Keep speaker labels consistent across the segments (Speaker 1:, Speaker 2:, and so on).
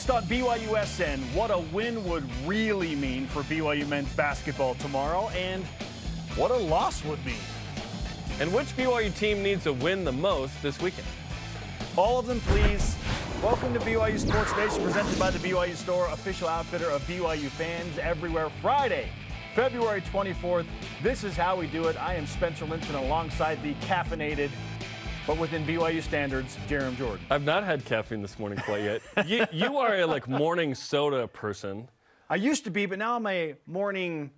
Speaker 1: Next on BYUSN, what a win would really mean for BYU men's basketball tomorrow, and what a loss would mean.
Speaker 2: And which BYU team needs a win the most this weekend?
Speaker 1: All of them, please. Welcome to BYU Sports Nation, presented by the BYU Store, official outfitter of BYU fans everywhere. Friday, February 24th. This is how we do it. I am Spencer Linton alongside the caffeinated, but within BYU standards, Jarom Jordan.
Speaker 2: I've not had caffeine this morning quite yet. You are a morning soda person.
Speaker 1: I used to be, but now I'm a morning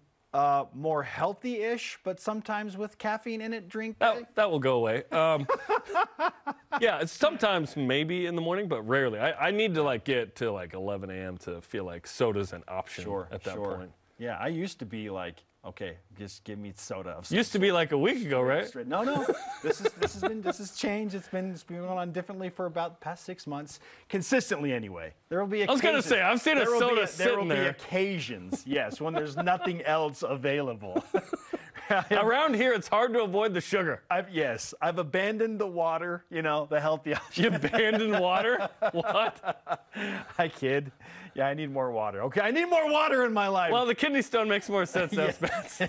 Speaker 1: more healthy-ish, but sometimes with caffeine in it drink.
Speaker 2: That will go away. Yeah, it's sometimes maybe in the morning, but rarely. I need to get to 11 a.m. to feel like soda's an option at that point.
Speaker 1: Yeah, I used to be okay, just give me soda.
Speaker 2: Used to be a week ago, right?
Speaker 1: No. This has changed. It's been going on differently for about the past 6 months, consistently anyway. There will be occasions.
Speaker 2: I was going to say, I've seen a soda sitting there.
Speaker 1: There will be occasions, yes, when there's nothing else available.
Speaker 2: Around here, it's hard to avoid the sugar.
Speaker 1: I've abandoned the water, the healthy option.
Speaker 2: You abandoned water? What?
Speaker 1: I kid. Yeah, I need more water. Okay, I need more water in my life.
Speaker 2: Well, the kidney stone makes more sense, Spence.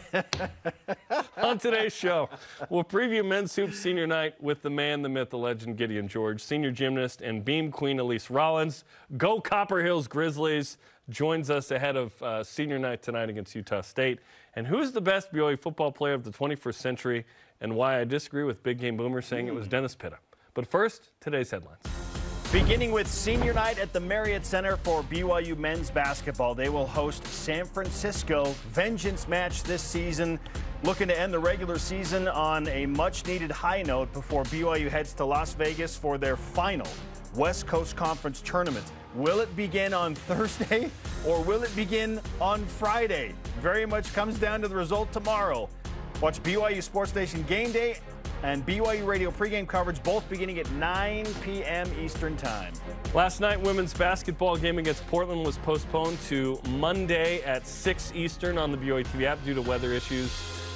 Speaker 2: On today's show, we'll preview men's hoops senior night with the man, the myth, the legend, Gideon George, senior gymnast and beam queen Elise Rollins. Go Copper Hills Grizzlies joins us ahead of senior night tonight against Utah State. And who's the best BYU football player of the 21st century, and why I disagree with Big Game Boomer saying it was Dennis Pitta. But first, today's headlines.
Speaker 1: Beginning with senior night at the Marriott Center for BYU men's basketball. They will host San Francisco. Vengeance match this season. Looking to end the regular season on a much-needed high note before BYU heads to Las Vegas for their final West Coast Conference tournament. Will it begin on Thursday or will it begin on Friday? Very much comes down to the result tomorrow. Watch BYU Sports Nation Game Day and BYU Radio pregame coverage, both beginning at 9 p.m. Eastern Time.
Speaker 2: Last night, women's basketball game against Portland was postponed to Monday at 6 Eastern on the BYUtv app due to weather issues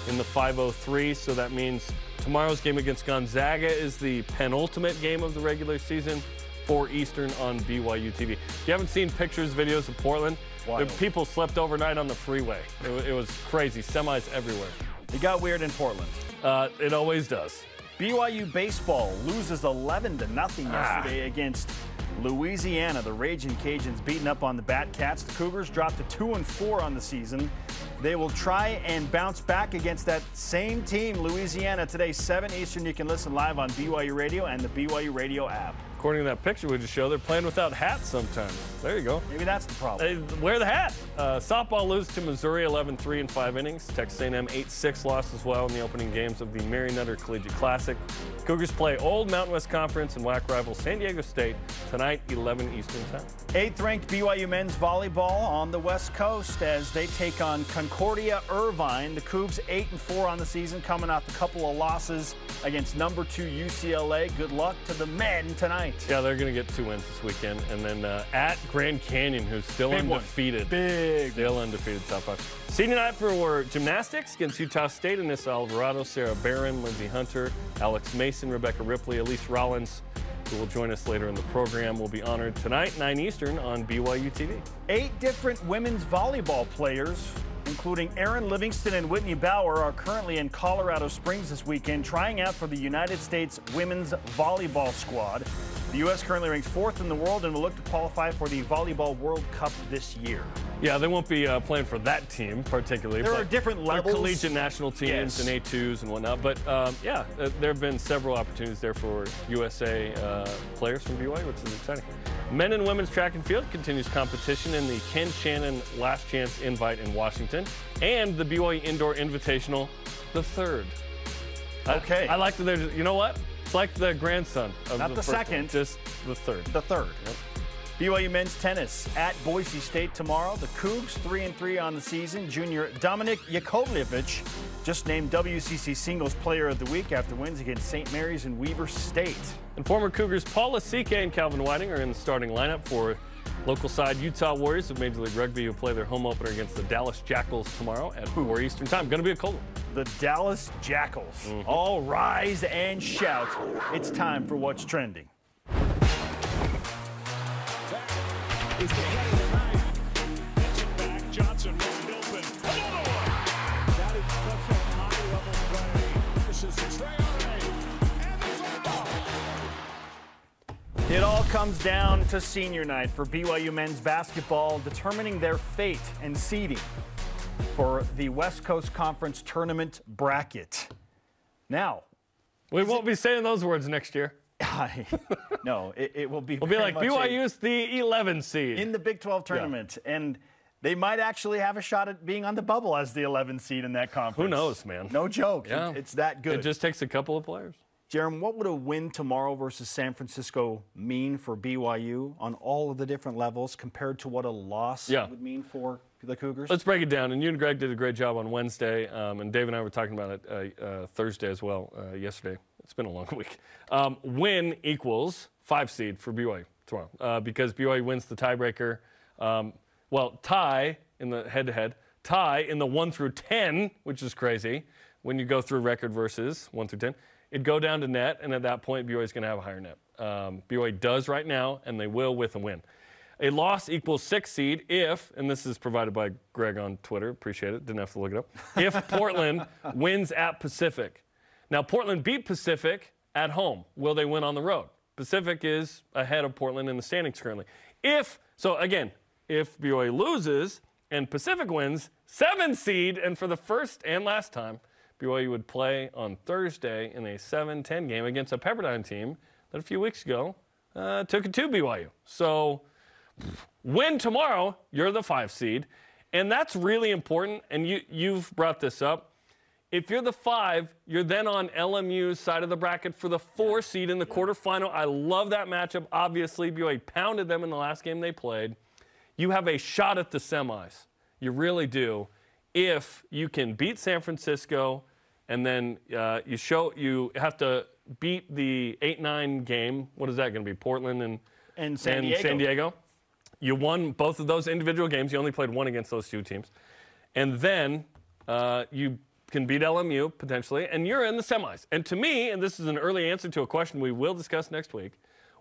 Speaker 2: in the 503. So that means tomorrow's game against Gonzaga is the penultimate game of the regular season, 4 Eastern on BYUtv. If you haven't seen pictures, videos of Portland, the people slept overnight on the freeway. It was crazy, semis everywhere.
Speaker 1: It got weird in Portland.
Speaker 2: It always does.
Speaker 1: BYU baseball loses 11-0 yesterday against Louisiana. The Ragin' Cajuns beating up on the Batcats. The Cougars dropped to 2-4 on the season. They will try and bounce back against that same team, Louisiana, today, 7 Eastern. You can listen live on BYU Radio and the BYU Radio app.
Speaker 2: According to that picture we just showed, they're playing without hats sometimes. There you go.
Speaker 1: Maybe that's the problem.
Speaker 2: They wear the hat. Softball lose to Missouri 11-3 in 5 innings. Texas A&M 8-6 lost as well in the opening games of the Mary Nutter Collegiate Classic. Cougars play Old Mountain West Conference and WAC rival San Diego State tonight, 11 Eastern time.
Speaker 1: 8th-ranked BYU men's volleyball on the West Coast as they take on Concordia Irvine. The Cougs 8-4 on the season, coming off a couple of losses against number 2 UCLA. Good luck to the men tonight.
Speaker 2: Yeah, they're going to get 2 wins this weekend. And then at Grand Canyon, who's still undefeated. Still undefeated, top 5. Senior night for gymnastics against Utah State. Anissa Alvarado, Sarah Barron, Lindsey Hunter, Alex Mason, Rebecca Ripley, Elise Rollins, who will join us later in the program, will be honored tonight, 9 Eastern on BYUtv.
Speaker 1: 8 different women's volleyball players, including Erin Livingston and Whitney Bauer, are currently in Colorado Springs this weekend trying out for the United States women's volleyball squad. The U.S. currently ranks 4th in the world and will look to qualify for the Volleyball World Cup this year.
Speaker 2: Yeah, they won't be playing for that team particularly.
Speaker 1: There are different levels.
Speaker 2: Collegiate national teams and A2s and whatnot. But, yeah, there have been several opportunities there for USA players from BYU, which is exciting. Men and women's track and field continues competition in the Ken Shannon Last Chance Invite in Washington and the BYU Indoor Invitational, the 3rd.
Speaker 1: Okay.
Speaker 2: I like that there's, you know what? It's like the grandson of
Speaker 1: Not the second.
Speaker 2: Just the 3rd.
Speaker 1: The 3rd.
Speaker 2: Yep.
Speaker 1: BYU men's tennis at Boise State tomorrow. The Cougs 3-3 on the season. Junior Dominik Jakovljevic just named WCC Singles Player of the Week after wins against St. Mary's and Weber State.
Speaker 2: And former Cougars Paul Lasike and Calvin Whiting are in the starting lineup for local side Utah Warriors of Major League Rugby, who play their home opener against the Dallas Jackals tomorrow at 4 Eastern time. Going to be a cold one.
Speaker 1: The Dallas Jackals. All rise and shout. It's time for What's Trending.
Speaker 3: is the head of the night. Gets it back. Johnson wide open. Another one. That is such a high-level play. This is Traore. And the foul.
Speaker 1: It all comes down to senior night for BYU men's basketball, determining their fate and seeding for the West Coast Conference tournament bracket. Now,
Speaker 2: we won't be saying those words next year.
Speaker 1: No, it will be.
Speaker 2: We'll be like BYU's the 11 seed
Speaker 1: in the Big 12 tournament, and they might actually have a shot at being on the bubble as the 11 seed in that conference.
Speaker 2: Who knows, man?
Speaker 1: No joke.
Speaker 2: Yeah.
Speaker 1: It's that good.
Speaker 2: It just takes a couple of players.
Speaker 1: Jarom, what would a win tomorrow versus San Francisco mean for BYU on all of the different levels compared to what a loss would mean for the Cougars?
Speaker 2: Let's break it down. And you and Greg did a great job on Wednesday, and Dave and I were talking about it Thursday as well, yesterday. It's been a long week. Win equals 5 seed for BYU tomorrow because BYU wins the tiebreaker. Tie in the head-to-head, tie in the 1 through 10, which is crazy when you go through record versus 1 through 10. It'd go down to net, and at that point, BYU is going to have a higher net. BYU does right now, and they will with a win. A loss equals 6 seed if, and this is provided by Greg on Twitter, appreciate it, didn't have to look it up, if Portland wins at Pacific. Now, Portland beat Pacific at home. Will they win on the road? Pacific is ahead of Portland in the standings currently. If BYU loses and Pacific wins, 7 seed, and for the first and last time, BYU would play on Thursday in a 7-10 game against a Pepperdine team that a few weeks ago took it to BYU. So win tomorrow, you're the 5 seed. And that's really important, and you've brought this up. If you're the 5, you're then on LMU's side of the bracket for the 4 seed in the quarterfinal. I love that matchup. Obviously, BYU pounded them in the last game they played. You have a shot at the semis. You really do. If you can beat San Francisco, and then you have to beat the 8-9 game. What is that going to be? Portland and San Diego. You won both of those individual games. You only played one against those 2 teams. And then you can beat LMU potentially, and you're in the semis. And to me, and this is an early answer to a question we will discuss next week,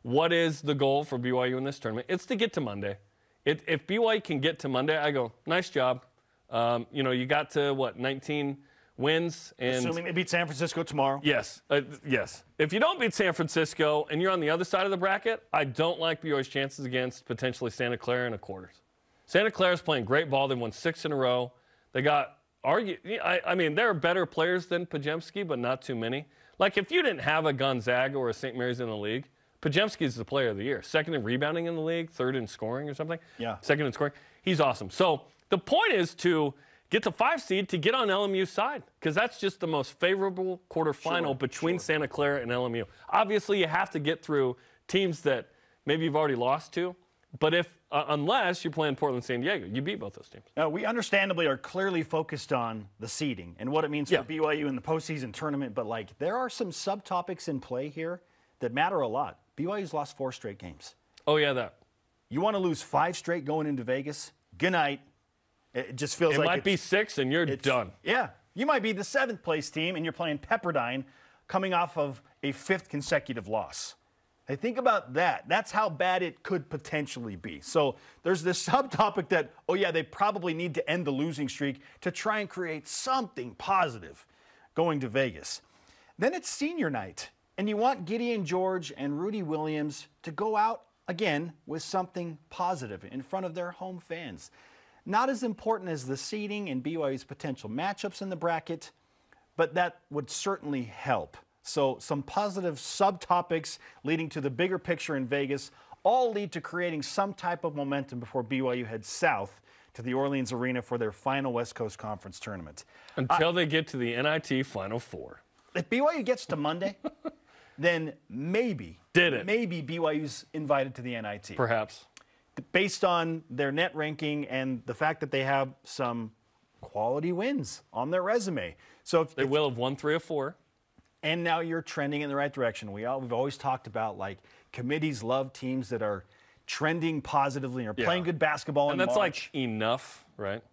Speaker 2: what is the goal for BYU in this tournament? It's to get to Monday. If BYU can get to Monday, I go, nice job. You got to, 19 wins. And
Speaker 1: assuming they beat San Francisco tomorrow.
Speaker 2: Yes. Yes. If you don't beat San Francisco and you're on the other side of the bracket, I don't like BYU's chances against potentially Santa Clara in a quarters. Santa Clara's playing great ball. They won 6 in a row. They got there are better players than Pajemski, but not too many. Like, if you didn't have a Gonzaga or a St. Mary's in the league, Pajemski's the player of the year. 2nd in rebounding in the league, 3rd in scoring or something.
Speaker 1: Yeah.
Speaker 2: 2nd in scoring. He's awesome. So the point is to get the 5 seed to get on LMU's side, because that's just the most favorable quarterfinal between Santa Clara and LMU. Obviously, you have to get through teams that maybe you've already lost to, but unless you're playing Portland, San Diego, you beat both those teams.
Speaker 1: Now, we understandably are clearly focused on the seeding and what it means for BYU in the postseason tournament, but there are some subtopics in play here that matter a lot. BYU's lost 4 straight games.
Speaker 2: Oh, yeah, that.
Speaker 1: You want to lose 5 straight going into Vegas? Good night. It just feels like
Speaker 2: it might be 6 and you're done.
Speaker 1: Yeah. You might be the 7th place team and you're playing Pepperdine coming off of a 5th consecutive loss. Hey, think about that. That's how bad it could potentially be. So there's this subtopic that, they probably need to end the losing streak to try and create something positive going to Vegas. Then it's senior night, and you want Gideon George and Rudy Williams to go out again with something positive in front of their home fans. Not as important as the seeding and BYU's potential matchups in the bracket, but that would certainly help. So some positive subtopics leading to the bigger picture in Vegas all lead to creating some type of momentum before BYU heads south to the Orleans Arena for their final West Coast Conference tournament.
Speaker 2: Until they get to the NIT Final Four.
Speaker 1: If BYU gets to Monday, then maybe BYU's invited to the NIT.
Speaker 2: Perhaps.
Speaker 1: Based on their net ranking and the fact that they have some quality wins on their resume. So
Speaker 2: they will have won 3 or 4.
Speaker 1: And now you're trending in the right direction. We've always talked about, committees love teams that are trending positively and are playing good basketball in March.
Speaker 2: And that's enough, right?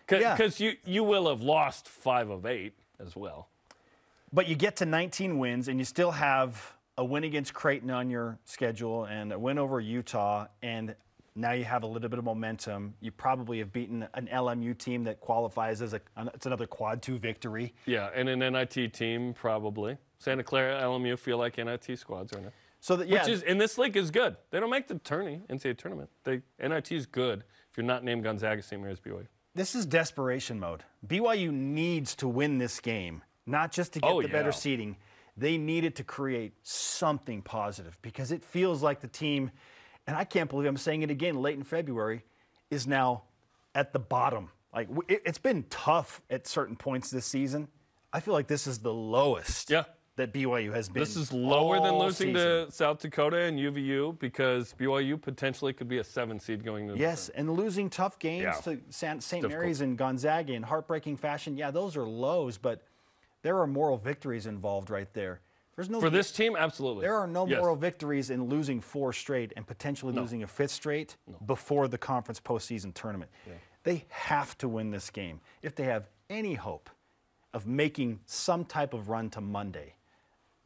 Speaker 2: Because you will have lost 5 of 8 as well.
Speaker 1: But you get to 19 wins, and you still have a win against Creighton on your schedule and a win over Utah. And Now you have a little bit of momentum. You probably have beaten an LMU team that qualifies as it's another quad 2 victory.
Speaker 2: Yeah, and an NIT team probably. Santa Clara, LMU feel like NIT squads right now.
Speaker 1: So that, yeah,
Speaker 2: Which is, in this league is good. They don't make the NCAA tournament. NIT is good if you're not named Gonzaga, St. Mary's, BYU.
Speaker 1: this is desperation mode. BYU needs to win this game, not just to get the better seeding. They needed to create something positive because it feels like the team, and I can't believe I'm saying it again late in February, is now at the bottom. Like, it's been tough at certain points this season. I feel like this is the lowest that BYU has been.
Speaker 2: This is lower than losing
Speaker 1: season.
Speaker 2: to South Dakota and UVU because BYU potentially could be a 7 seed going into
Speaker 1: Yes, and losing tough games to St. Mary's and Gonzaga in heartbreaking fashion. Yeah, those are lows, but there are moral victories involved right there. There's no
Speaker 2: for this team, absolutely.
Speaker 1: There are no moral victories in losing 4 straight and potentially losing a 5th straight before the conference postseason tournament. Yeah. They have to win this game if they have any hope of making some type of run to Monday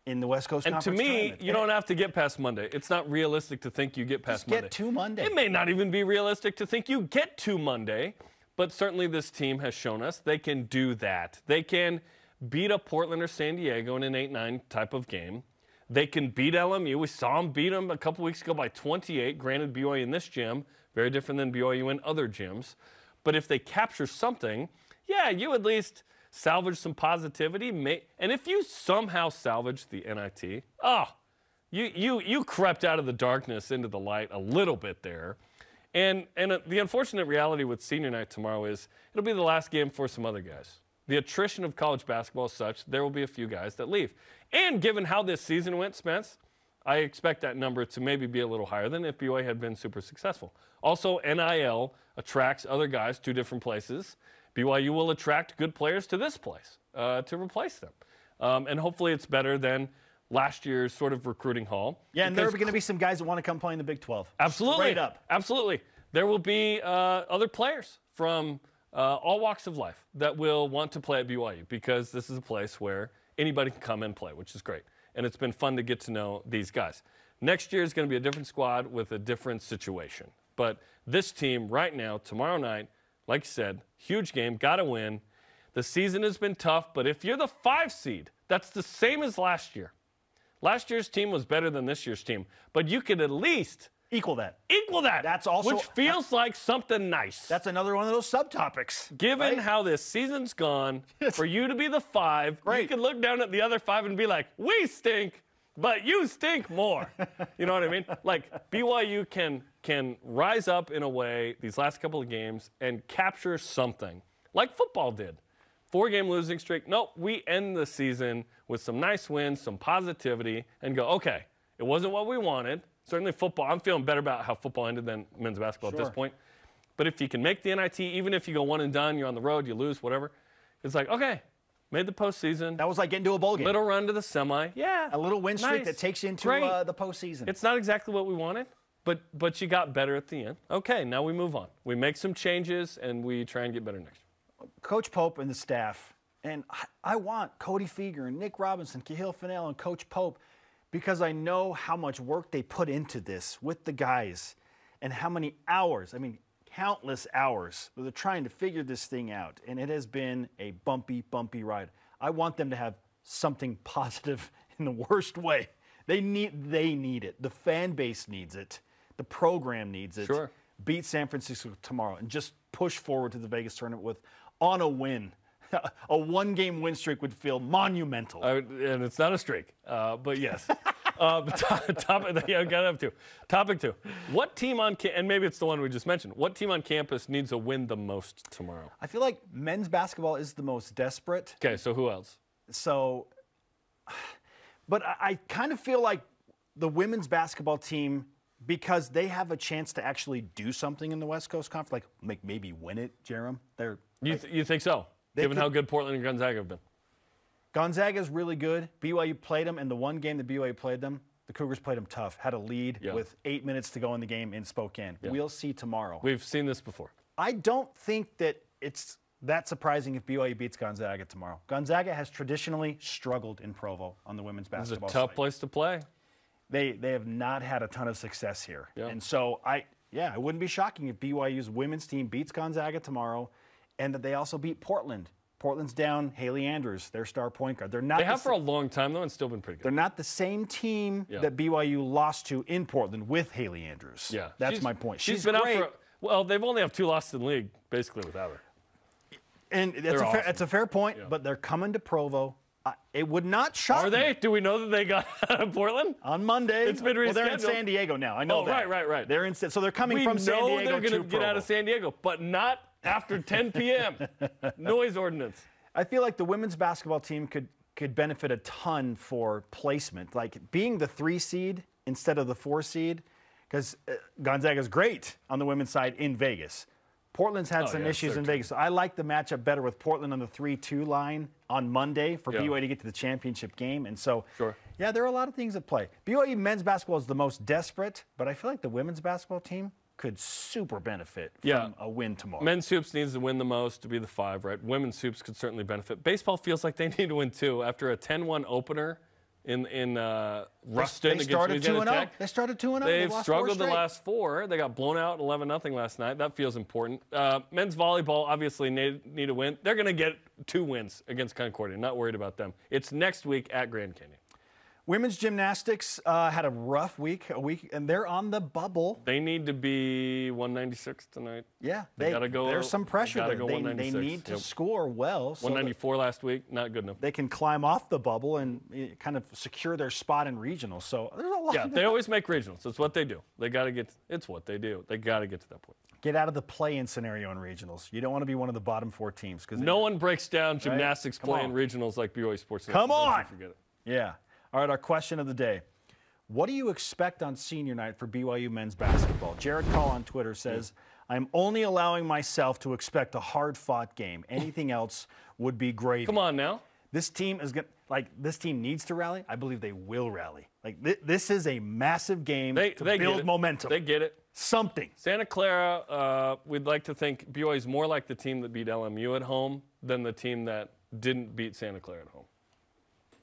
Speaker 1: in the West Coast Conference
Speaker 2: tournament. And to me,
Speaker 1: tournament.
Speaker 2: you don't have to get past Monday. It's not realistic to think you get past Monday.
Speaker 1: Get to Monday.
Speaker 2: It may not even be realistic to think you get to Monday, but certainly this team has shown us they can do that. They can beat up Portland or San Diego in an 8-9 type of game. They can beat LMU. We saw them beat them a couple weeks ago by 28. Granted, BYU in this gym, very different than BYU in other gyms. But if they capture something, yeah, you at least salvage some positivity. And if you somehow salvage the NIT, you crept out of the darkness into the light a little bit there. And the unfortunate reality with senior night tomorrow is it'll be the last game for some other guys. The attrition of college basketball is such, there will be a few guys that leave. And given how this season went, Spence, I expect that number to maybe be a little higher than if BYU had been super successful. Also, NIL attracts other guys to different places. BYU will attract good players to this place to replace them. And hopefully it's better than last year's sort of recruiting haul.
Speaker 1: Yeah, and there are going to be some guys that want to come play in the Big 12.
Speaker 2: Absolutely.
Speaker 1: Straight up.
Speaker 2: Absolutely. There will be other players from all walks of life that will want to play at BYU because this is a place where anybody can come and play, which is great. And it's been fun to get to know these guys. Next year is going to be a different squad with a different situation. But this team right now, tomorrow night, like you said, huge game, got to win. The season has been tough, but if you're the 5 seed, that's the same as last year. Last year's team was better than this year's team, but you could at least
Speaker 1: equal that.
Speaker 2: That's also, which feels like something nice.
Speaker 1: That's another one of those subtopics.
Speaker 2: Given how this season's gone, for you to be the 5, you can look down at the other 5 and be like, we stink, but you stink more. You know what I mean? Like, BYU can rise up in a way these last couple of games and capture something, like football did. 4-game losing streak. Nope, we end the season with some nice wins, some positivity, and go, okay, it wasn't what we wanted. Certainly football, I'm feeling better about how football ended than men's basketball at this point. But if you can make the NIT, even if you go 1 and done, you're on the road, you lose, whatever, it's like, okay, made the postseason.
Speaker 1: That was like getting to a bowl game.
Speaker 2: Little run to the semi. Yeah.
Speaker 1: A little win streak that takes you into the postseason.
Speaker 2: It's not exactly what we wanted, but you got better at the end. Okay, now we move on. We make some changes, and we try and get better next year.
Speaker 1: Coach Pope and the staff, and I want Cody Feger and Nick Robinson, Cahill Fennell, and Coach Pope, because I know how much work they put into this with the guys and how many hours, I mean, countless hours, they're trying to figure this thing out. And it has been a bumpy, bumpy ride. I want them to have something positive in the worst way. They need it. The fan base needs it. The program needs it.
Speaker 2: Sure.
Speaker 1: Beat San Francisco tomorrow and just push forward to the Vegas tournament on a win. A 1-game win streak would feel monumental.
Speaker 2: And it's not a streak, but yes. Topic 2. What team on and maybe it's the one we just mentioned. What team on campus needs a win the most tomorrow?
Speaker 1: I feel like men's basketball is the most desperate.
Speaker 2: Okay, so who else?
Speaker 1: But I kind of feel like the women's basketball team, because they have a chance to actually do something in the West Coast Conference, like maybe win it, Jarom.
Speaker 2: You think so? Given how good Portland and Gonzaga have been.
Speaker 1: Gonzaga's really good. BYU played them, and the one game that BYU played them, the Cougars played them tough. Had a lead with 8 minutes to go in the game in Spokane. Yeah. We'll see tomorrow.
Speaker 2: We've seen this before.
Speaker 1: I don't think that it's that surprising if BYU beats Gonzaga tomorrow. Gonzaga has traditionally struggled in Provo on the women's basketball side.
Speaker 2: It's a tough place to play.
Speaker 1: They have not had a ton of success here.
Speaker 2: Yeah.
Speaker 1: And so Yeah, it wouldn't be shocking if BYU's women's team beats Gonzaga tomorrow and that they also beat Portland. Portland's down Haley Andrews, their star point guard.
Speaker 2: They have for a long time, though, and still been pretty good.
Speaker 1: They're not the same team that BYU lost to in Portland with Haley Andrews.
Speaker 2: Yeah.
Speaker 1: That's my point.
Speaker 2: She's been
Speaker 1: great.
Speaker 2: out for well, they've only have 2 losses in the league, basically, without her.
Speaker 1: And that's a fair point, but they're coming to Provo. It would not shock me.
Speaker 2: Are they? Do we know that they got out of Portland?
Speaker 1: On Monday.
Speaker 2: It's been rescheduled.
Speaker 1: Well, they're in San Diego now. I know that.
Speaker 2: Right.
Speaker 1: They're in, so they're coming from San Diego to
Speaker 2: they're going to get out of San Diego, but not after 10 p.m. Noise ordinance.
Speaker 1: I feel like the women's basketball team could benefit a ton for placement, like being the 3 seed instead of the 4 seed, because Gonzaga's great on the women's side in Vegas. Portland's had some issues in Vegas. So I like the matchup better with Portland on the 3-2 line on Monday for BYU to get to the championship game. And so, yeah, there are a lot of things at play. BYU men's basketball is the most desperate, but I feel like the women's basketball team could super benefit from a win tomorrow.
Speaker 2: Men's hoops needs to win the most to be the 5, right? Women's hoops could certainly benefit. Baseball feels like they need to win too after a 10-1 opener in Ruston against Louisiana Tech.
Speaker 1: They started 2-0.
Speaker 2: They've struggled the last 4. They got blown out 11-0 last night. That feels important. Men's volleyball obviously need to win. They're going to get 2 wins against Concordia. Not worried about them. It's next week at Grand Canyon.
Speaker 1: Women's gymnastics had a rough week, and they're on the bubble.
Speaker 2: They need to be 196 tonight.
Speaker 1: Yeah,
Speaker 2: they gotta go.
Speaker 1: There's some pressure there.
Speaker 2: Go
Speaker 1: they need to score well. So
Speaker 2: 194 last week, not good enough.
Speaker 1: They can climb off the bubble and kind of secure their spot in regionals. So there's a lot.
Speaker 2: Yeah, they always make regionals. It's what they do. They got to get. It's what they do. They got to get to that point.
Speaker 1: Get out of the play-in scenario in regionals. You don't want to be one of the bottom 4 teams because
Speaker 2: no one breaks down gymnastics play-in regionals like BYU Sports.
Speaker 1: Come on,
Speaker 2: forget it.
Speaker 1: Yeah. All right, our question of the day. What do you expect on senior night for BYU men's basketball? Jared Call on Twitter says, I'm only allowing myself to expect a hard-fought game. Anything else would be great.
Speaker 2: Come on now.
Speaker 1: This team is going this team needs to rally. I believe they will rally. This is a massive game to build momentum.
Speaker 2: They get it.
Speaker 1: Something.
Speaker 2: Santa Clara, we'd like to think BYU is more like the team that beat LMU at home than the team that didn't beat Santa Clara at home.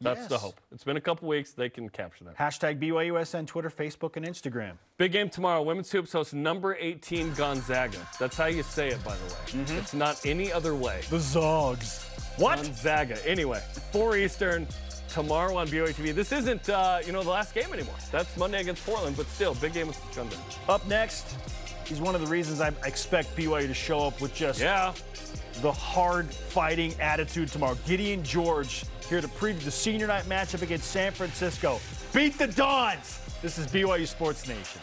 Speaker 2: That's the hope. It's been a couple weeks. They can capture that.
Speaker 1: Hashtag BYUSN, Twitter, Facebook, and Instagram.
Speaker 2: Big game tomorrow. Women's hoops host number 18 Gonzaga. That's how you say it, by the way. It's not any other way.
Speaker 1: The Zogs. What?
Speaker 2: Gonzaga. Anyway, 4 Eastern tomorrow on BYUtv. This isn't, the last game anymore. That's Monday against Portland, but still, big game with Gonzaga.
Speaker 1: Up next, he's one of the reasons I expect BYU to show up with just the hard-fighting attitude tomorrow. Gideon George here to preview the senior night matchup against San Francisco. Beat the Dons! This is BYU Sports Nation.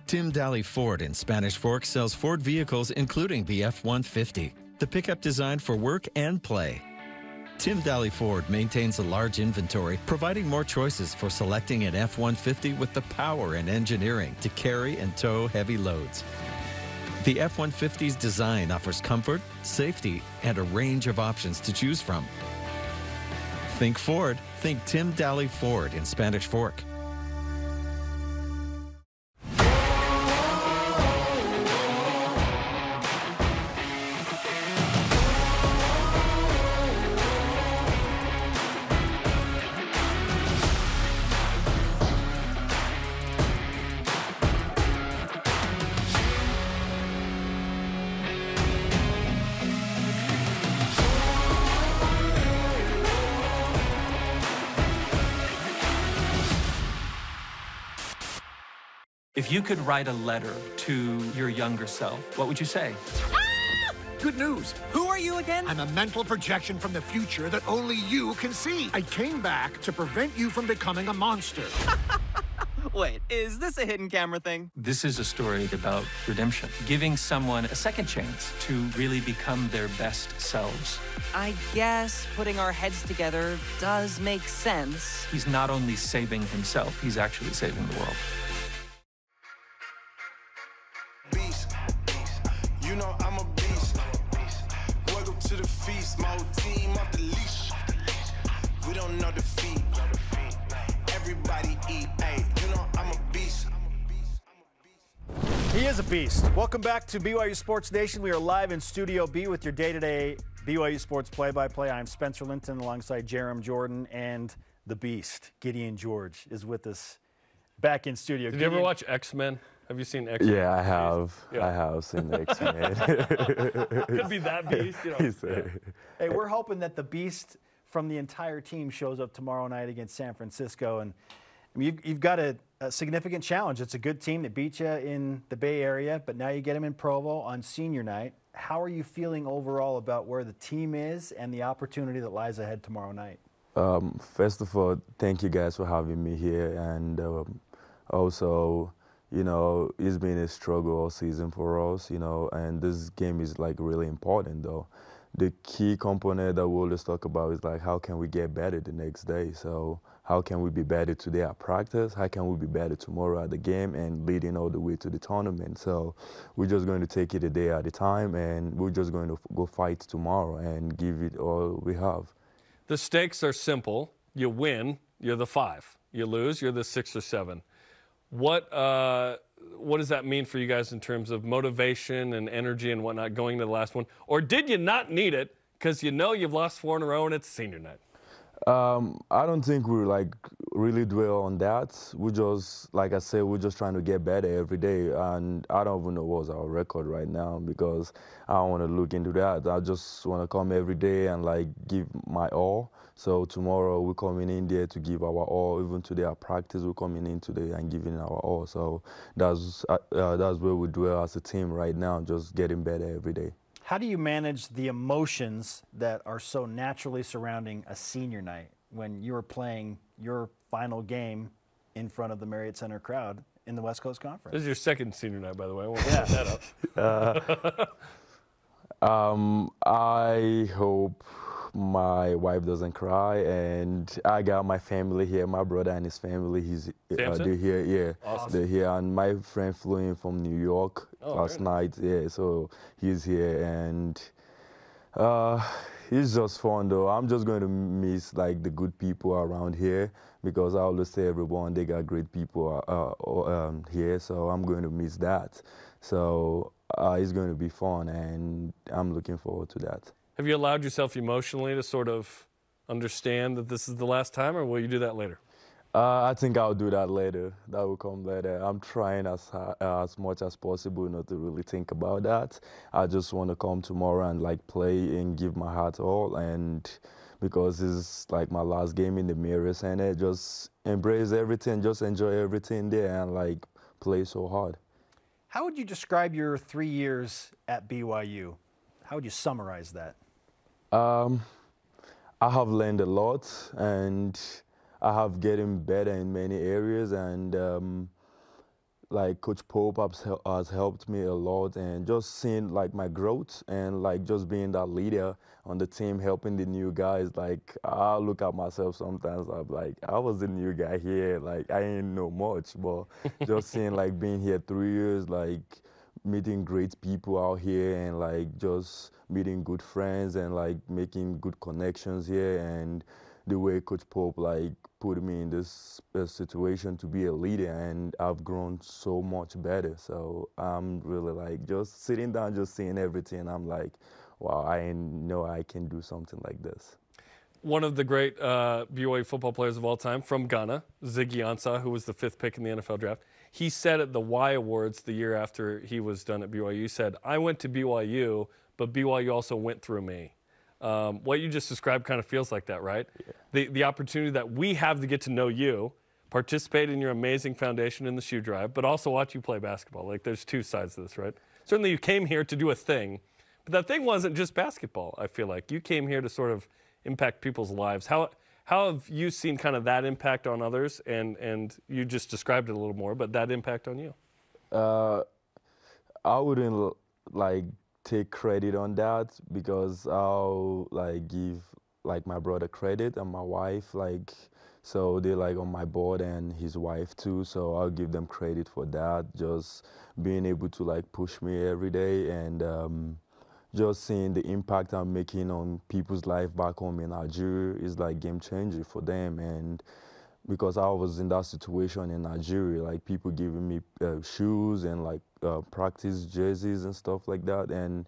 Speaker 4: Tim Daly Ford in Spanish Fork sells Ford vehicles including the F-150, the pickup designed for work and play. Tim Daly Ford maintains a large inventory, providing more choices for selecting an F-150 with the power and engineering to carry and tow heavy loads. The F-150's design offers comfort, safety, and a range of options to choose from. Think Ford, think Tim Daly Ford in Spanish Fork.
Speaker 5: If you could write a letter to your younger self, what would you say?
Speaker 6: Ah! Good news.
Speaker 7: Who are you again?
Speaker 6: I'm a mental projection from the future that only you can see. I came back to prevent you from becoming a monster.
Speaker 7: Wait, is this a hidden camera thing?
Speaker 5: This is a story about redemption, giving someone a second chance to really become their best selves.
Speaker 7: I guess putting our heads together does make sense.
Speaker 5: He's not only saving himself, he's actually saving the world.
Speaker 8: Beast. You know I'm a beast. Welcome to the feast. My whole team off the leash. We don't know defeat. Everybody eat. Hey, you know I'm a beast.
Speaker 1: He is a beast. Welcome back to BYU Sports Nation. We are live in Studio B with your day-to-day BYU Sports play-by-play. I'm Spencer Linton alongside Jarom Jordan, and the beast, Gideon George, is with us back in studio.
Speaker 2: Did you ever watch X-Men? Have you seen X-Men?
Speaker 9: Yeah, I have.
Speaker 2: Yeah.
Speaker 9: I have seen X-Men.
Speaker 2: Could be that beast. You know. Yeah.
Speaker 1: Hey, we're hoping that the beast from the entire team shows up tomorrow night against San Francisco. And I mean, you've got a significant challenge. It's a good team that beat you in the Bay Area, but now you get them in Provo on senior night. How are you feeling overall about where the team is and the opportunity that lies ahead tomorrow night?
Speaker 9: First of all, thank you guys for having me here. And also, you know, it's been a struggle all season for us, you know, and this game is like really important though. The key component that we always talk about is like, how can we get better the next day? So how can we be better today at practice? How can we be better tomorrow at the game and leading all the way to the tournament? So we're just going to take it a day at a time, and we're just going to go fight tomorrow and give it all we have.
Speaker 2: The stakes are simple. You win, you're the 5. You lose, you're the 6 or 7. What does that mean for you guys in terms of motivation and energy and whatnot going to the last one? Or did you not need it because you know you've lost 4 in a row and it's senior night?
Speaker 9: I don't think we like really dwell on that. We just, like I said, we're just trying to get better every day. And I don't even know what's our record right now because I don't want to look into that. I just want to come every day and like give my all. So tomorrow we're coming in there to give our all. Even today at practice we're coming in today and giving our all. So that's where we dwell as a team right now, just getting better every day.
Speaker 1: How do you manage the emotions that are so naturally surrounding a senior night when you are playing your final game in front of the Marriott Center crowd in the West Coast Conference?
Speaker 2: This is your second senior night, by the way. I won't set that up.
Speaker 9: I hope my wife doesn't cry, and I got my family here, my brother and his family. They're here, yeah. Awesome. They're here, and my friend flew in from New York last night, yeah. So he's here, and it's just fun though. I'm just going to miss like the good people around here because I always say everyone they got great people here, so I'm going to miss that. So it's going to be fun, and I'm looking forward to that.
Speaker 2: Have you allowed yourself emotionally to sort of understand that this is the last time, or will you do that later?
Speaker 9: I think I'll do that later. That will come later. I'm trying as much as possible not to really think about that. I just want to come tomorrow and like play and give my heart all, and because it's like my last game in the Marriott Center, just embrace everything, just enjoy everything there and like play so hard.
Speaker 1: How would you describe your 3 years at BYU? How would you summarize that?
Speaker 9: I have learned a lot, and I have getting better in many areas, and like Coach Pope has helped me a lot, and just seeing like my growth and like just being that leader on the team, helping the new guys. Like I look at myself sometimes, I'm like, I was the new guy here, like I ain't know much, but just seeing like being here 3 years, like meeting great people out here and like just meeting good friends and like making good connections here, and the way Coach Pope like put me in this situation to be a leader, and I've grown so much better. So I'm really like just sitting down, just seeing everything. I'm like, wow, I know I can do something like this.
Speaker 2: One of the great BYU football players of all time from Ghana, Ziggy Ansah, who was the 5th pick in the NFL draft, he said at the Y Awards the year after he was done at BYU, he said, I went to BYU, but BYU also went through me. What you just described kind of feels like that, right? Yeah. The opportunity that we have to get to know you, participate in your amazing foundation in the shoe drive, but also watch you play basketball. Like there's 2 sides to this, right? Certainly you came here to do a thing, but that thing wasn't just basketball, I feel like. You came here to sort of impact people's lives. How How have you seen kind of that impact on others? And you just described it a little more, but that impact on you?
Speaker 9: I wouldn't like take credit on that because I'll like give like my brother credit and my wife like so they're like on my board and his wife too, so I'll give them credit for that, just being able to like push me every day and just seeing the impact I'm making on people's life back home in Nigeria is like game changer for them. And because I was in that situation in Nigeria, like people giving me shoes and like practice jerseys and stuff like that. And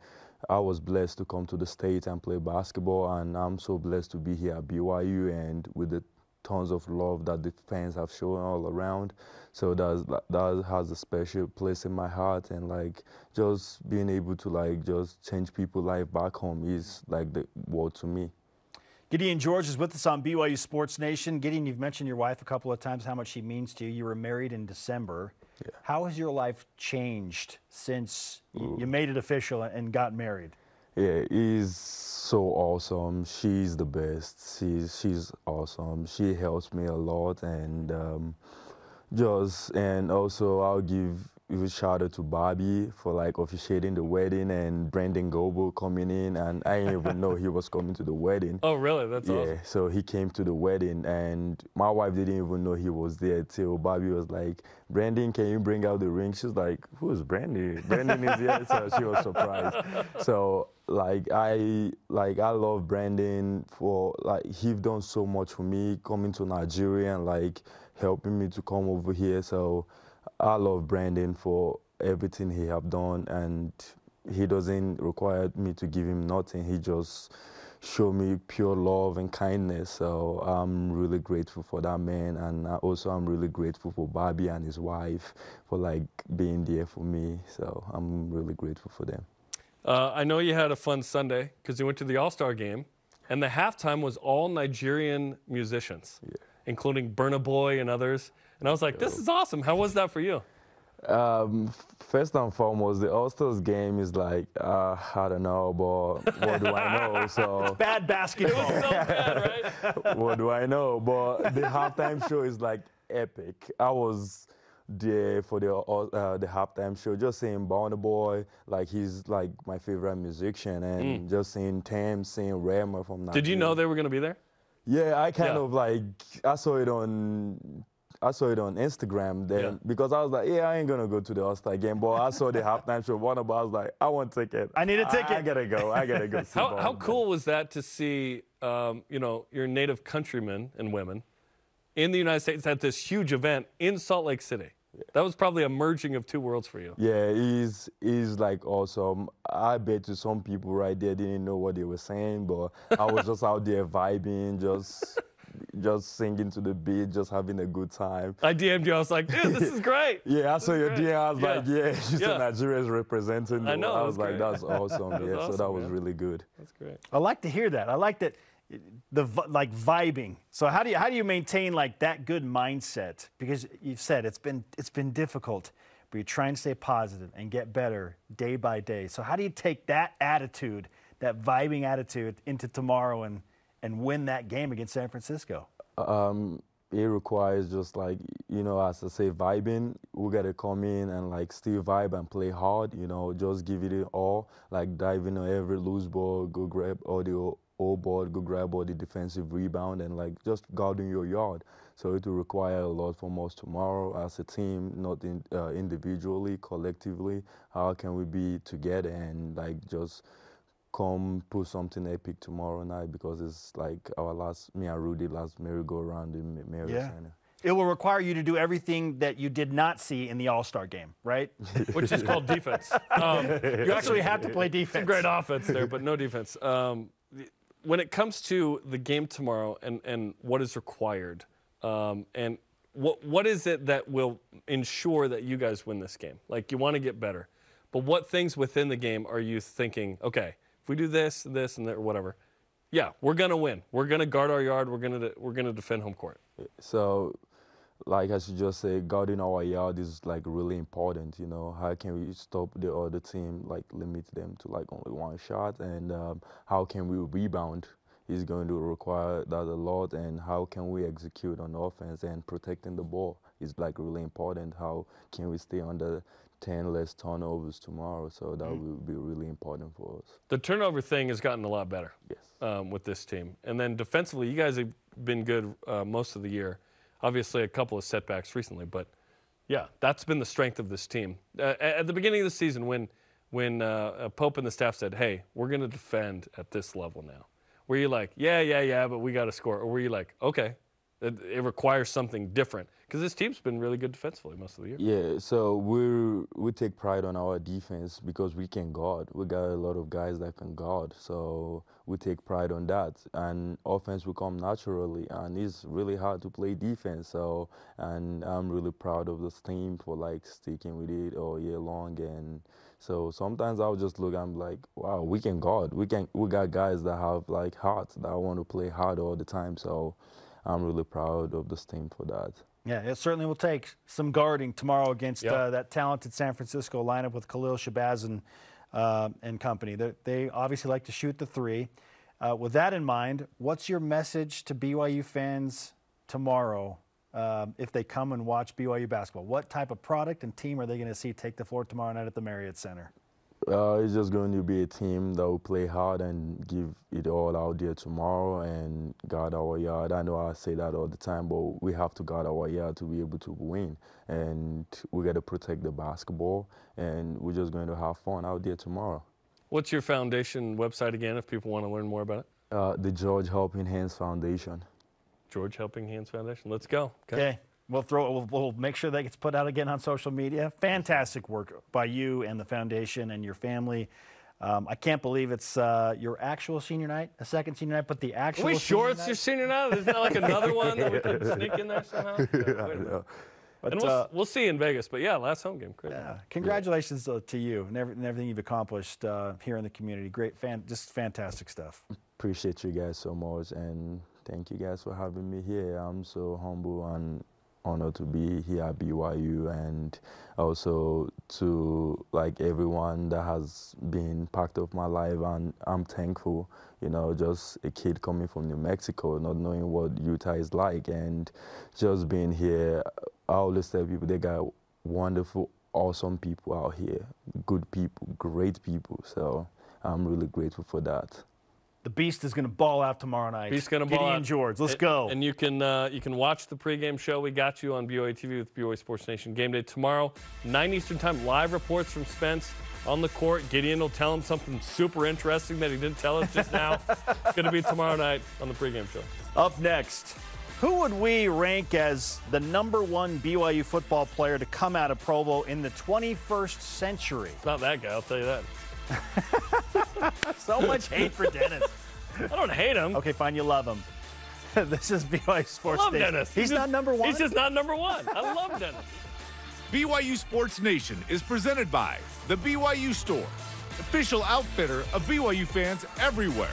Speaker 9: I was blessed to come to the States and play basketball, and I'm so blessed to be here at BYU and with the tons of love that the fans have shown all around. So that has a special place in my heart, and like just being able to like just change people's life back home is like the world to me.
Speaker 1: Gideon George is with us on BYU Sports Nation. Gideon, you've mentioned your wife a couple of times, how much she means to you. You were married in December.
Speaker 9: Yeah.
Speaker 1: How has your life changed since you made it official and got married?
Speaker 9: Yeah, he's so awesome. She's the best. She's awesome. She helps me a lot, and and also I'll give a shout out to Bobby for like officiating the wedding and Brandon Goble coming in, and I didn't even know he was coming to the wedding.
Speaker 2: Oh, really? That's awesome.
Speaker 9: Yeah, so he came to the wedding, and my wife didn't even know he was there till Bobby was like, Brandon, can you bring out the ring? She's like, who's Brandon? Brandon is here, so she was surprised. So I love Brandon for like he's done so much for me coming to Nigeria and like helping me to come over here. So I love Brandon for everything he have done, and he doesn't require me to give him nothing. He just show me pure love and kindness. So I'm really grateful for that man, and I'm really grateful for Bobby and his wife for like being there for me. So I'm really grateful for them.
Speaker 2: I know you had a fun Sunday because you went to the All-Star game, and the halftime was all Nigerian musicians, including Burna Boy and others. And I was like, this is awesome. How was that for you?
Speaker 9: First and foremost, the All-Stars game is like, I don't know, but what do I know? So
Speaker 1: It's bad basketball.
Speaker 2: It was so bad, right?
Speaker 9: What do I know? But the halftime show is like epic. I was there for the halftime show, just seeing Burna Boy, like he's like my favorite musician, and just seeing Tam, seeing Rema from Nigeria.
Speaker 2: Did you know they were going to be there?
Speaker 9: Yeah, I kind of like, I saw it on Instagram then because I was like, I ain't gonna go to the All-Star game, but I saw the halftime show. Burna Boy, I was like, I want a ticket.
Speaker 1: I need a ticket.
Speaker 9: I gotta go. See
Speaker 2: How cool was that to see, your native countrymen and women in the United States at this huge event in Salt Lake City? Yeah. That was probably a merging of two worlds for you.
Speaker 9: Yeah, he's like awesome. I bet you some people right there didn't know what they were saying, but I was just out there vibing, just singing to the beat, just having a good time.
Speaker 2: I DM'd you. I was like, dude, this is great.
Speaker 9: Yeah, I saw your DM. I was like, you said Nigeria's representing.
Speaker 2: I know.
Speaker 9: I was like, that's awesome.
Speaker 2: Awesome,
Speaker 9: so that was really good.
Speaker 2: That's great.
Speaker 1: I like to hear that. I like that, like vibing. So how do you maintain like that good mindset? Because you've said it's been difficult, but you try and stay positive and get better day by day. So how do you take that attitude, that vibing attitude, into tomorrow and win that game against San Francisco?
Speaker 9: It requires just like, as I say, vibing. We got to come in and like still vibe and play hard, just give it all, like dive in on every loose ball, go grab all the old ball, go grab all the defensive rebound, and like just guarding your yard. So it will require a lot from us tomorrow as a team, not individually, collectively. How can we be together and like just come put something epic tomorrow night, because it's like me and Rudy last merry-go-round in Marriott Center.
Speaker 1: It will require you to do everything that you did not see in the All-Star game, right?
Speaker 2: Which is called defense.
Speaker 1: You actually have to play defense.
Speaker 2: Some great offense there, but no defense. When it comes to the game tomorrow and what is required, and what is it that will ensure that you guys win this game? Like, you want to get better, but what things within the game are you thinking, okay, if we do this, and that, or whatever, we're gonna win. We're gonna guard our yard. We're gonna defend home court.
Speaker 9: So, like I should just say, guarding our yard is like really important. How can we stop the other team, like limit them to like only one shot, and how can we rebound is going to require that a lot, and how can we execute on offense, and protecting the ball is like really important. How can we stay under 10 less turnovers tomorrow? So that will be really important for us.
Speaker 2: The turnover thing has gotten a lot better.
Speaker 9: Yes.
Speaker 2: With this team. And then defensively, you guys have been good most of the year. Obviously, a couple of setbacks recently, but yeah, that's been the strength of this team. At the beginning of the season, when Pope and the staff said, hey, we're going to defend at this level now, were you like, yeah, but we got to score? Or were you like, okay, it requires something different? Because this team's been really good defensively most of the year.
Speaker 9: Yeah, so we take pride on our defense because we can guard. We got a lot of guys that can guard, so we take pride on that. And offense will come naturally, and it's really hard to play defense. So, and I'm really proud of this team for like sticking with it all year long. And so sometimes I'll just look, I'm like, wow, we can guard. We got guys that have like hearts that want to play hard all the time. So I'm really proud of this team for that.
Speaker 1: Yeah, it certainly will take some guarding tomorrow against that talented San Francisco lineup with Khalil Shabazz and company. They obviously like to shoot the three. With that in mind, what's your message to BYU fans tomorrow if they come and watch BYU basketball? What type of product and team are they going to see take the floor tomorrow night at the Marriott Center?
Speaker 9: It's just going to be a team that will play hard and give it all out there tomorrow and guard our yard. I know I say that all the time, but we have to guard our yard to be able to win. And we got to protect the basketball, and we're just going to have fun out there tomorrow.
Speaker 2: What's your foundation website again if people want to learn more about it?
Speaker 9: The George Helping Hands Foundation.
Speaker 2: George Helping Hands Foundation. Let's go.
Speaker 1: Okay. We'll make sure that gets put out again on social media. Fantastic work by you and the foundation and your family. I can't believe it's your actual senior night, a second senior night, but the actual.
Speaker 2: Are we sure it's
Speaker 1: night?
Speaker 2: your senior night? There's not like another one that we can sneak in there somehow?
Speaker 1: But,
Speaker 2: and we'll see you in Vegas. But yeah, last home game. Great.
Speaker 1: Yeah, congratulations to you and everything you've accomplished here in the community. Great, just fantastic stuff.
Speaker 9: Appreciate you guys so much, and thank you guys for having me here. I'm so humble and honored to be here at BYU, and also to like everyone that has been part of my life, and I'm thankful, you know, just a kid coming from New Mexico, not knowing what Utah is like, and just being here. I always tell people they got wonderful, awesome people out here, good people, great people, so I'm really grateful for that.
Speaker 1: The Beast is going to ball out tomorrow night.
Speaker 2: Beast going to ball out.
Speaker 1: Gideon George, let's go.
Speaker 2: And you can watch the pregame show. We got you on BYUtv with BYU Sports Nation Game Day tomorrow, 9 Eastern Time. Live reports from Spence on the court. Gideon will tell him something super interesting that he didn't tell us just now. It's going to be tomorrow night on the pregame show.
Speaker 1: Up next, who would we rank as the #1 BYU football player to come out of Provo in the 21st century?
Speaker 2: It's not that guy, I'll tell you that.
Speaker 1: So much hate for Dennis.
Speaker 2: I don't hate him.
Speaker 1: Okay, fine, you love him. This is BYU Sports
Speaker 2: I love
Speaker 1: Nation.
Speaker 2: Dennis.
Speaker 1: He's not #1?
Speaker 2: He's just not #1. I love Dennis.
Speaker 3: BYU Sports Nation is presented by the BYU Store, official outfitter of BYU fans everywhere.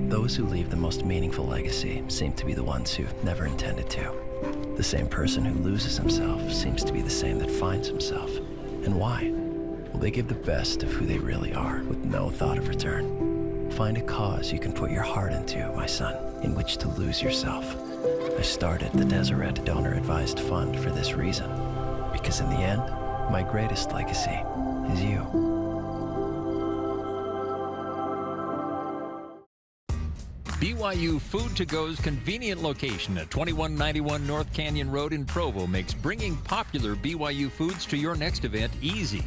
Speaker 10: Those who leave the most meaningful legacy seem to be the ones who never intended to. The same person who loses himself seems to be the same that finds himself. And why? Well, they give the best of who they really are with no thought of return. Find a cause you can put your heart into, my son, in which to lose yourself. I started the Deseret Donor Advised Fund for this reason. Because in the end, my greatest legacy is you.
Speaker 11: BYU Food to Go's convenient location at 2191 North Canyon Road in Provo makes bringing popular BYU foods to your next event easy.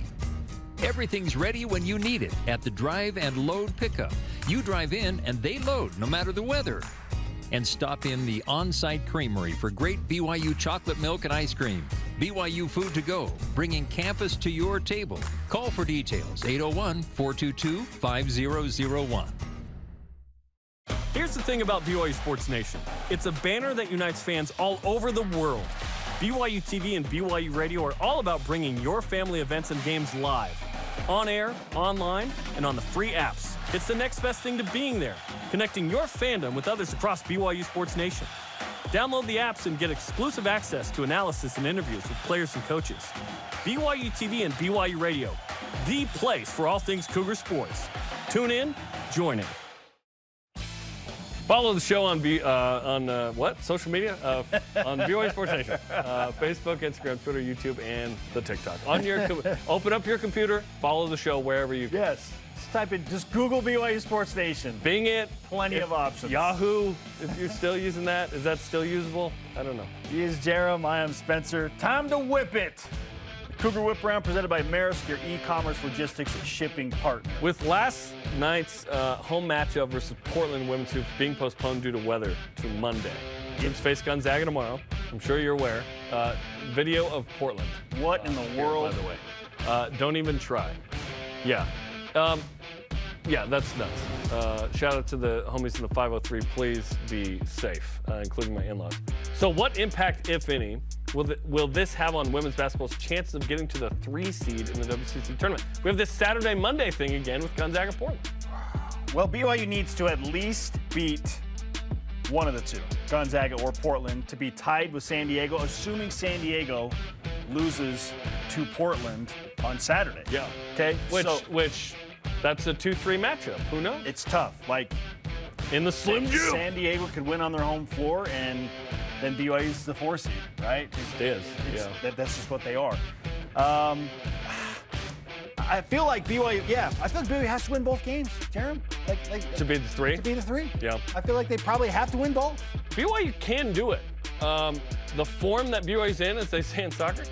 Speaker 11: Everything's ready when you need it at the drive and load pickup. You drive in and they load no matter the weather. And stop in the on-site creamery for great BYU chocolate milk and ice cream. BYU Food to Go, bringing campus to your table. Call for details, 801-422-5001.
Speaker 2: Here's the thing about BYU Sports Nation. It's a banner that unites fans all over the world. BYUtv and BYU Radio are all about bringing your family events and games live. On air, online, and on the free apps. It's the next best thing to being there, connecting your fandom with others across BYU Sports Nation. Download the apps and get exclusive access to analysis and interviews with players and coaches. BYUtv and BYU Radio, the place for all things Cougar sports. Tune in, join in. Follow the show on social media? On BYU Sports Nation. Facebook, Instagram, Twitter, YouTube, and the TikTok. Open up your computer, follow the show wherever you can.
Speaker 1: Yes. Type in, just Google BYU Sports Nation.
Speaker 2: Bing it.
Speaker 1: Plenty of options.
Speaker 2: Yahoo, if you're still using that. Is that still usable? I don't know.
Speaker 1: He is Jarom. I am Spencer. Time to whip it. The Cougar Whip Round presented by Maersk, your e-commerce logistics and shipping partner.
Speaker 2: With last night's home matchup versus Portland women's hoops being postponed due to weather to Monday. Teams face Gonzaga tomorrow. I'm sure you're aware. Video of Portland.
Speaker 1: What in the world?
Speaker 2: By the way. Don't even try. Yeah. Yeah, that's nuts. Shout out to the homies in the 503. Please be safe, including my in-laws. So what impact, if any, will this have on women's basketball's chances of getting to the 3 seed in the WCC tournament? We have this Saturday-Monday thing again with Gonzaga-Portland.
Speaker 1: Well, BYU needs to at least beat one of the two, Gonzaga or Portland, to be tied with San Diego, assuming San Diego loses to Portland on Saturday.
Speaker 2: Yeah.
Speaker 1: Okay.
Speaker 2: Which that's a 2-3 matchup. Who knows?
Speaker 1: It's tough. Like
Speaker 2: in the Slim Jim.
Speaker 1: San Diego could win on their home floor, and then BYU's the 4 seed, right?
Speaker 2: It is.
Speaker 1: That's just what they are. I feel like BYU. Yeah, I feel like BYU has to win both games, Jarom.
Speaker 2: To be the 3.
Speaker 1: To be the 3.
Speaker 2: Yeah.
Speaker 1: I feel like they probably have to win both.
Speaker 2: BYU can do it. The form that BYU's in, as they say in soccer,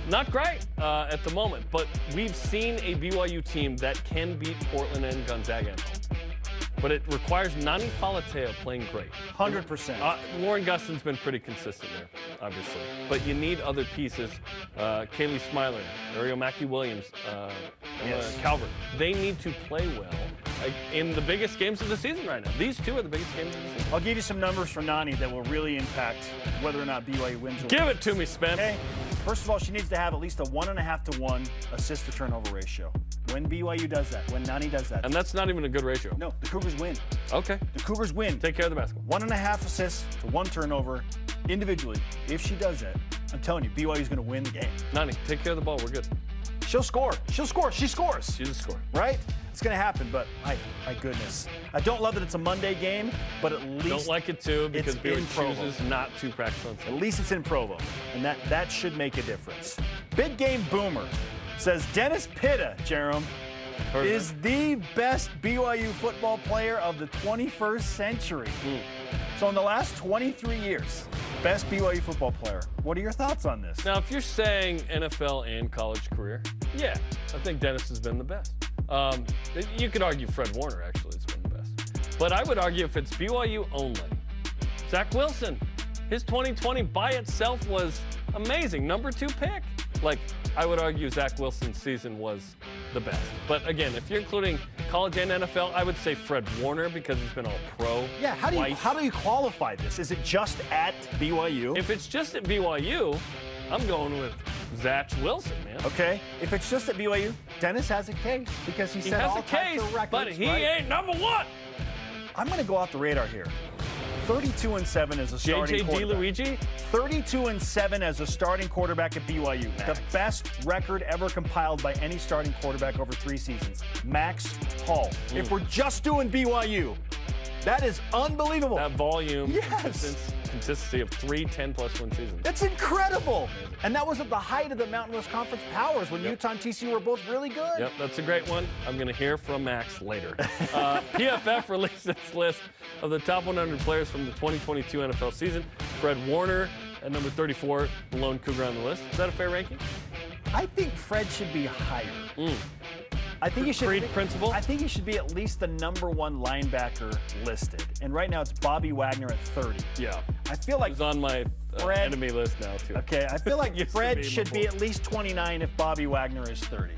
Speaker 2: not great at the moment, but we've seen a BYU team that can beat Portland and Gonzaga at home. But it requires Nani Falatea playing great.
Speaker 1: 100%.
Speaker 2: Lauren Gustin's been pretty consistent there, obviously. But you need other pieces. Kaylee Smiler, Ariel Mackey-Williams, Calvert. They need to play well in the biggest games of the season right now. These two are the biggest games of the season.
Speaker 1: I'll give you some numbers for Nani that will really impact whether or not BYU wins.
Speaker 2: Give it to me, Spence.
Speaker 1: Okay. First of all, she needs to have at least a 1.5-to-1 assist-to-turnover ratio. When BYU does that, when Nani does that.
Speaker 2: And that's not even a good ratio.
Speaker 1: No, the Cougars win.
Speaker 2: Okay.
Speaker 1: The Cougars win.
Speaker 2: Take care of the basketball.
Speaker 1: 1.5 assists to 1 turnover individually. If she does that, I'm telling you, BYU's going to win the game.
Speaker 2: Nani, take care of the ball. We're good.
Speaker 1: She'll score. She'll score. She scores.
Speaker 2: She's a scorer.
Speaker 1: Right? It's going to happen, but my goodness. I don't love that it's a Monday game, but at least
Speaker 2: don't like it too because BYU chooses not to practice on Sunday.
Speaker 1: At least it's in Provo, and that should make a difference. Big Game Boomer says Dennis Pitta, Jarom, is the best BYU football player of the 21st century. So in the last 23 years, best BYU football player. What are your thoughts on this?
Speaker 2: Now, if you're saying NFL and college career, yeah, I think Dennis has been the best. You could argue Fred Warner actually has been the best. But I would argue if it's BYU only, Zach Wilson, his 2020 by itself was amazing. Number 2 pick. Like, I would argue Zach Wilson's season was the best. But again, if you're including college and NFL, I would say Fred Warner because he's been all pro.
Speaker 1: Yeah, how do you qualify this? Is it just at BYU?
Speaker 2: If it's just at BYU, I'm going with Zach Wilson, man.
Speaker 1: Okay. If it's just at BYU, Dennis has a case because he set all types of records.
Speaker 2: But he ain't number 1.
Speaker 1: I'm going to go off the radar here. 32-7 as a starting quarterback.
Speaker 2: JJ
Speaker 1: 32-7 as a starting quarterback at BYU. Max. The best record ever compiled by any starting quarterback over 3 seasons. Max Hall. If we're just doing BYU, that is unbelievable.
Speaker 2: That volume.
Speaker 1: Yes.
Speaker 2: Consistency of 3 10-plus win seasons.
Speaker 1: That's incredible. And that was at the height of the Mountain West Conference powers when Utah and TCU were both really good.
Speaker 2: Yep, that's a great one. I'm going to hear from Max later. PFF released its list of the top 100 players from the 2022 NFL season. Fred Warner at number 34, the lone Cougar on the list. Is that a fair ranking?
Speaker 1: I think Fred should be higher. I think
Speaker 2: principle?
Speaker 1: I think he should be at least the number 1 linebacker listed. And right now it's Bobby Wagner at 30.
Speaker 2: Yeah.
Speaker 1: I feel like
Speaker 2: he's on my enemy list now, too.
Speaker 1: Okay, I feel like Fred should be at least 29 if Bobby Wagner is 30.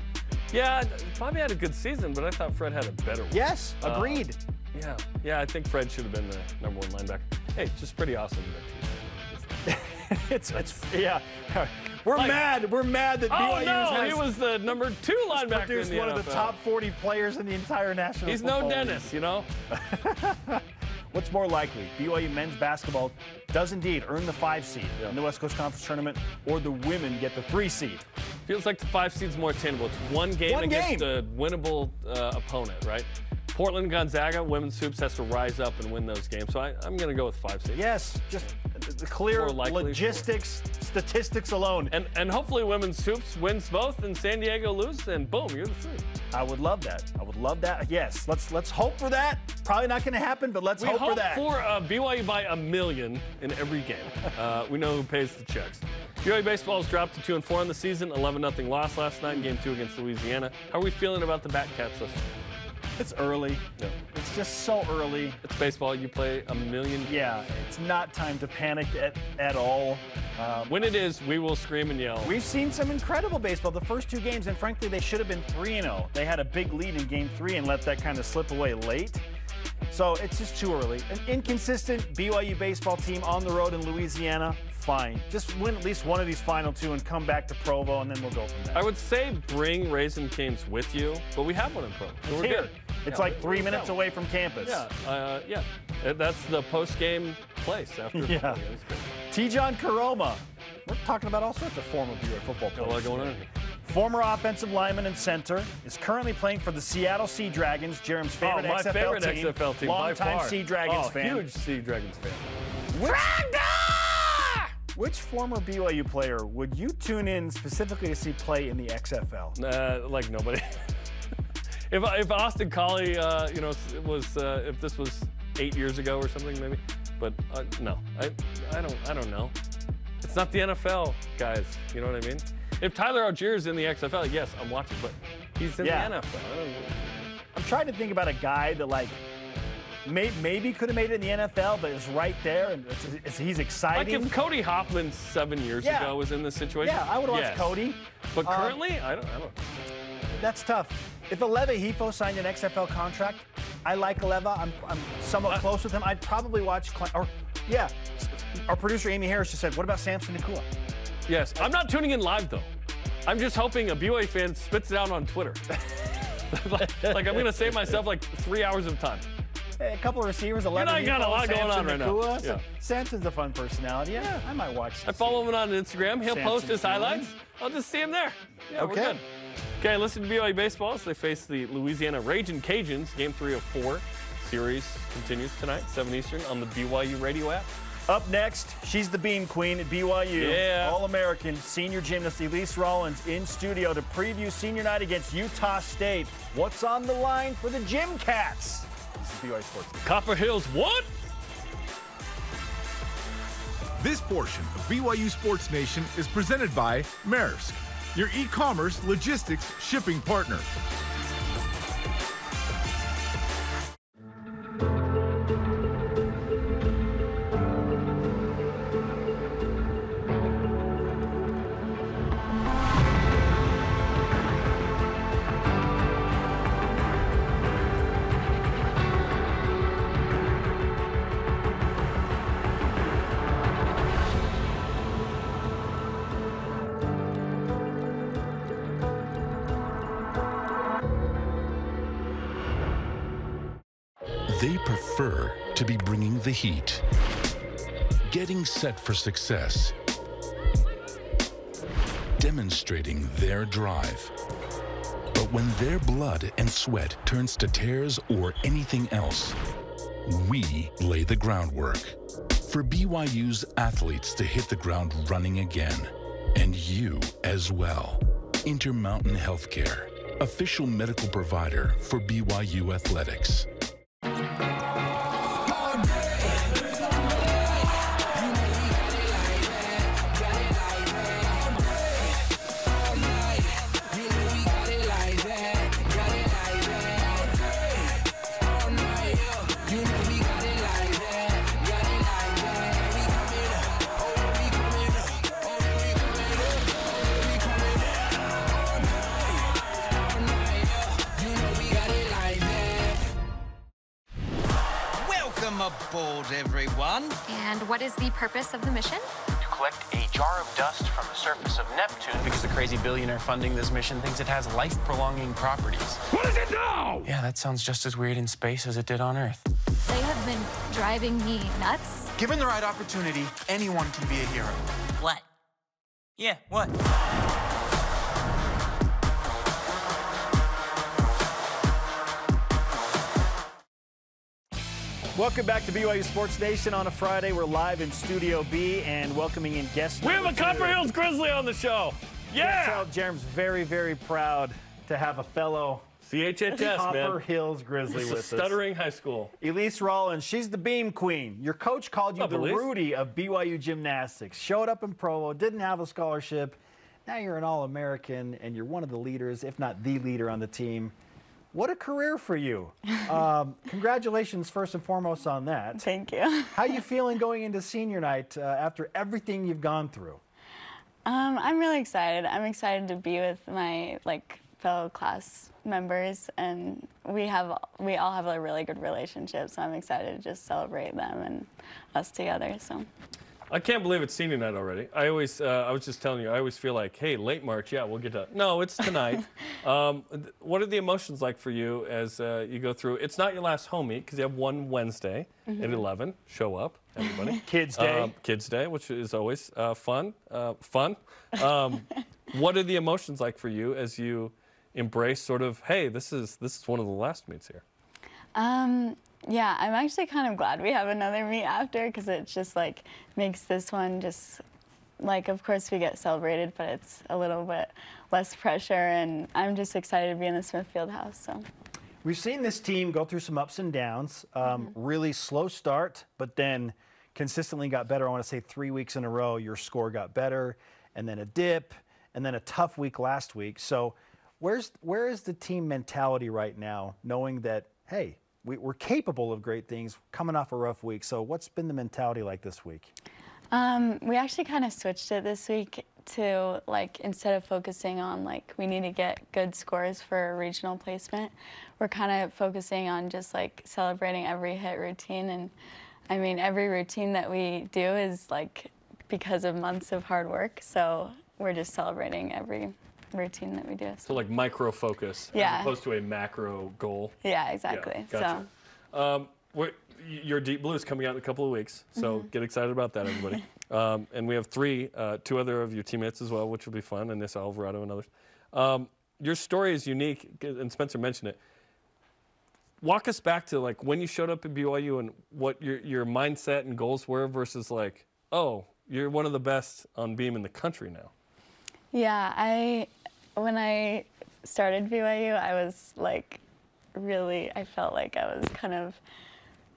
Speaker 2: Yeah, Bobby had a good season, but I thought Fred had a better one.
Speaker 1: Yes, agreed.
Speaker 2: Yeah, I think Fred should have been the #1 linebacker. Hey, just pretty awesome.
Speaker 1: Yeah. We're mad
Speaker 2: Oh,
Speaker 1: that BYU
Speaker 2: he was the #2 linebacker
Speaker 1: produced
Speaker 2: in the
Speaker 1: one
Speaker 2: NFL.
Speaker 1: of the top 40 players in the entire National
Speaker 2: He's
Speaker 1: Football
Speaker 2: no
Speaker 1: League.
Speaker 2: Dennis, you know?
Speaker 1: What's more likely? BYU men's basketball does indeed earn the 5 seed in the West Coast Conference Tournament, or the women get the 3 seed.
Speaker 2: Feels like the 5 seed's more attainable. It's one game against a winnable opponent, right? Portland Gonzaga, women's hoops has to rise up and win those games. So I'm going to go with 5 seed.
Speaker 1: Yes, just the clear logistics, statistics alone.
Speaker 2: And hopefully women's hoops wins both and San Diego loses, and boom, you're the 3.
Speaker 1: I would love that. I would love that. Yes, let's hope for that. Probably not going to happen, but let's hope for that.
Speaker 2: We hope for BYU by $1 million in every game. We know who pays the checks. BYU baseball has dropped to 2-4 on the season. 11-0 loss last night in Game 2 against Louisiana. How are we feeling about the Batcats this week?
Speaker 1: It's early.
Speaker 2: Yeah.
Speaker 1: It's just so early.
Speaker 2: It's baseball. You play $1 million.
Speaker 1: Yeah, it's not time to panic at all.
Speaker 2: When it is, we will scream and yell.
Speaker 1: We've seen some incredible baseball the first 2 games, and frankly, they should have been 3-0. They had a big lead in Game 3 and let that kind of slip away late. So it's just too early. An inconsistent BYU baseball team on the road in Louisiana, fine. Just win at least one of these final 2 and come back to Provo, and then we'll go from there.
Speaker 2: I would say bring Raisin Canes with you, but we have one in Provo. So
Speaker 1: it's here. It's like 3 minutes away from campus.
Speaker 2: Yeah. That's the post-game place after.
Speaker 1: Yeah. T-John Karoma. We're talking about all sorts of former BYU football players.
Speaker 2: Got a lot going on here.
Speaker 1: Former offensive lineman and center, is currently playing for the Seattle Sea Dragons, Jarom's favorite
Speaker 2: my
Speaker 1: XFL
Speaker 2: favorite
Speaker 1: team.
Speaker 2: XFL team,
Speaker 1: Longtime
Speaker 2: by far.
Speaker 1: Sea Dragons fan.
Speaker 2: Huge Sea Dragons fan.
Speaker 1: Which former BYU player would you tune in specifically to see play in the XFL?
Speaker 2: Like nobody. If Austin Collie, if this was 8 years ago or something, maybe. But no, I don't know. It's not the NFL, guys. You know what I mean? If Tyler Allgeier's in the XFL, yes, I'm watching. But he's in the NFL.
Speaker 1: I'm trying to think about a guy that maybe could have made it in the NFL, but is right there and he's exciting.
Speaker 2: Like if Cody Hoffman 7 years ago was in this situation.
Speaker 1: Yeah, I would watch Cody.
Speaker 2: But currently, I don't.
Speaker 1: That's tough. If Aleva Hifo signed an XFL contract, I like Aleva. I'm somewhat close with him. I'd probably watch. Our producer Amy Harris just said, "What about Samson Nakua?"
Speaker 2: Yes, I'm not tuning in live though. I'm just hoping a BYU fan spits it out on Twitter. like I'm gonna save myself 3 hours of time.
Speaker 1: Hey, a couple of receivers, 11.
Speaker 2: You know, I got a lot going on right now.
Speaker 1: So Samson's a fun personality. Yeah, I might watch.
Speaker 2: I follow him on Instagram. He'll post his highlights. I'll just see him there. Yeah, we're good. Okay, listen to BYU baseball as they face the Louisiana Ragin' Cajuns. Game 3 of 4. Series continues tonight, 7 Eastern, on the BYU radio app.
Speaker 1: Up next, she's the beam queen at BYU.
Speaker 2: Yeah.
Speaker 1: All-American senior gymnast Elise Rollins in studio to preview senior night against Utah State. What's on the line for the Gym Cats? This is BYU Sports.
Speaker 2: Copper Hills, what?
Speaker 12: This portion of BYU Sports Nation is presented by Maersk, your e-commerce logistics shipping partner.
Speaker 13: They prefer to be bringing the heat, getting set for success, demonstrating their drive. But when their blood and sweat turns to tears or anything else, we lay the groundwork for BYU's athletes to hit the ground running again, and you as well. Intermountain Healthcare, official medical provider for BYU Athletics.
Speaker 14: one.
Speaker 15: And what is the purpose of the mission?
Speaker 16: To collect a jar of dust from the surface of Neptune. Because the crazy billionaire funding this mission thinks it has life-prolonging properties.
Speaker 3: What is it now?
Speaker 16: Yeah, that sounds just as weird in space as it did on Earth.
Speaker 15: They have been driving me nuts.
Speaker 17: Given the right opportunity, anyone can be a hero.
Speaker 14: What? Yeah, what?
Speaker 1: Welcome back to BYU Sports Nation on a Friday. We're live in Studio B and welcoming in guests.
Speaker 2: We have a Copper Hills Grizzly on the show. Yeah!
Speaker 1: Jarom's very, very proud to have a fellow
Speaker 2: CHHS,
Speaker 1: Copper
Speaker 2: man.
Speaker 1: Hills Grizzly with us.
Speaker 2: Stuttering high school.
Speaker 1: Elise Rollins, she's the beam queen. Your coach called you the Rudy of BYU gymnastics. Showed up in Provo, didn't have a scholarship. Now you're an All-American and you're one of the leaders, if not the leader on the team. What a career for you. Congratulations, first and foremost, on that.
Speaker 18: Thank you.
Speaker 1: How you feeling going into senior night after everything you've gone through?
Speaker 18: I'm really excited. I'm excited to be with my fellow class members, and we all have a really good relationship, so I'm excited to just celebrate them and us together. So.
Speaker 2: I can't believe it's senior night already. I was just telling you, I always feel like, hey, late March, yeah, we'll get to. No, it's tonight. What are the emotions like for you as you go through? It's not your last home meet because you have one Wednesday at 11. Show up, everybody.
Speaker 1: Kids Day.
Speaker 2: Kids Day, which is always fun. What are the emotions like for you as you embrace sort of, hey, this is one of the last meets here?
Speaker 18: Yeah, I'm actually kind of glad we have another meet after because it just makes this one just of course we get celebrated, but it's a little bit less pressure, and I'm just excited to be in the Smith Fieldhouse. So.
Speaker 1: We've seen this team go through some ups and downs, really slow start, but then consistently got better. I want to say 3 weeks in a row, your score got better, and then a dip, and then a tough week last week. So where is the team mentality right now, knowing that, hey, we're capable of great things coming off a rough week? So what's been the mentality like this week?
Speaker 18: We actually kind of switched it this week to instead of focusing on we need to get good scores for regional placement, we're kind of focusing on just celebrating every hit routine. And I mean, every routine that we do is because of months of hard work. So we're just celebrating every routine that we do.
Speaker 2: So micro focus as opposed to a macro goal.
Speaker 18: Yeah, exactly.
Speaker 2: Yeah, gotcha. So your Deep Blue is coming out in a couple of weeks, so get excited about that, everybody. And we have two other of your teammates as well, which will be fun, and Nissa Alvarado and others. Your story is unique, and Spencer mentioned it. Walk us back to when you showed up at BYU and what your mindset and goals were versus oh, you're one of the best on beam in the country now.
Speaker 18: Yeah, when I started BYU, I was I felt like I was kind of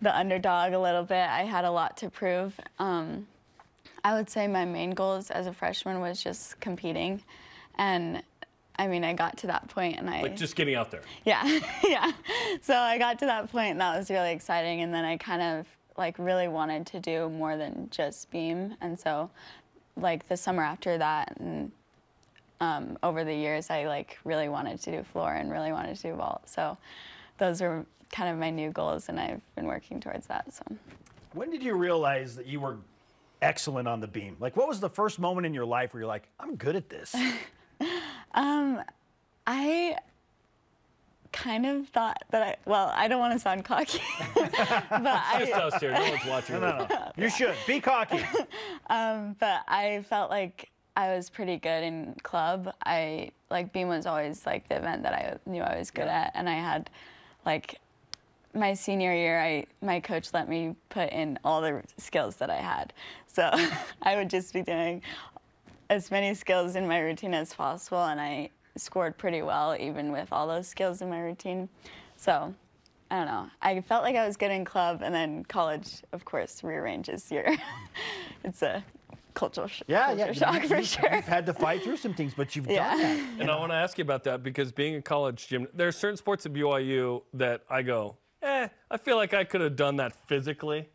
Speaker 18: the underdog a little bit. I had a lot to prove. I would say my main goals as a freshman was just competing. And I mean, I got to that point and
Speaker 2: just getting out there.
Speaker 18: Yeah, yeah. So I got to that point and that was really exciting. And then I kind of really wanted to do more than just beam. And so the summer after that and over the years, I really wanted to do floor and really wanted to do vault. So those are kind of my new goals, and I've been working towards that. So,
Speaker 1: when did you realize that you were excellent on the beam? What was the first moment in your life where you're like, I'm good at this?
Speaker 18: I kind of thought that I don't want to sound cocky, but
Speaker 2: just us here. No one's watching.
Speaker 1: No. You should be cocky.
Speaker 18: But I felt like I was pretty good in club. Beam was always the event that I knew I was good at, and I had my senior year, my coach let me put in all the skills that I had. So I would just be doing as many skills in my routine as possible, and I scored pretty well even with all those skills in my routine. So I don't know. I felt like I was good in club, and then college, of course, rearranges your. It's a cultural shock for sure.
Speaker 1: You've had to fight through some things, but you've done that.
Speaker 2: And I want to ask you about that because being a college gym, there are certain sports at BYU that I go, I feel like I could have done that physically,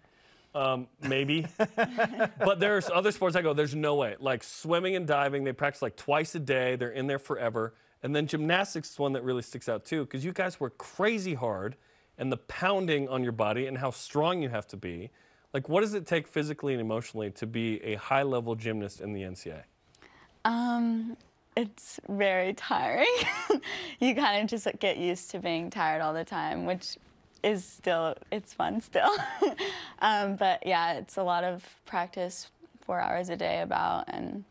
Speaker 2: maybe. But there's other sports I go, there's no way. Swimming and diving, they practice twice a day. They're in there forever. And then gymnastics is one that really sticks out too because you guys work crazy hard and the pounding on your body and how strong you have to be. Like, what does it take physically and emotionally to be a high-level gymnast in the NCAA?
Speaker 18: It's very tiring. You kind of just get used to being tired all the time, which is still, it's fun still. But yeah, it's a lot of practice, 4 hours a day about, and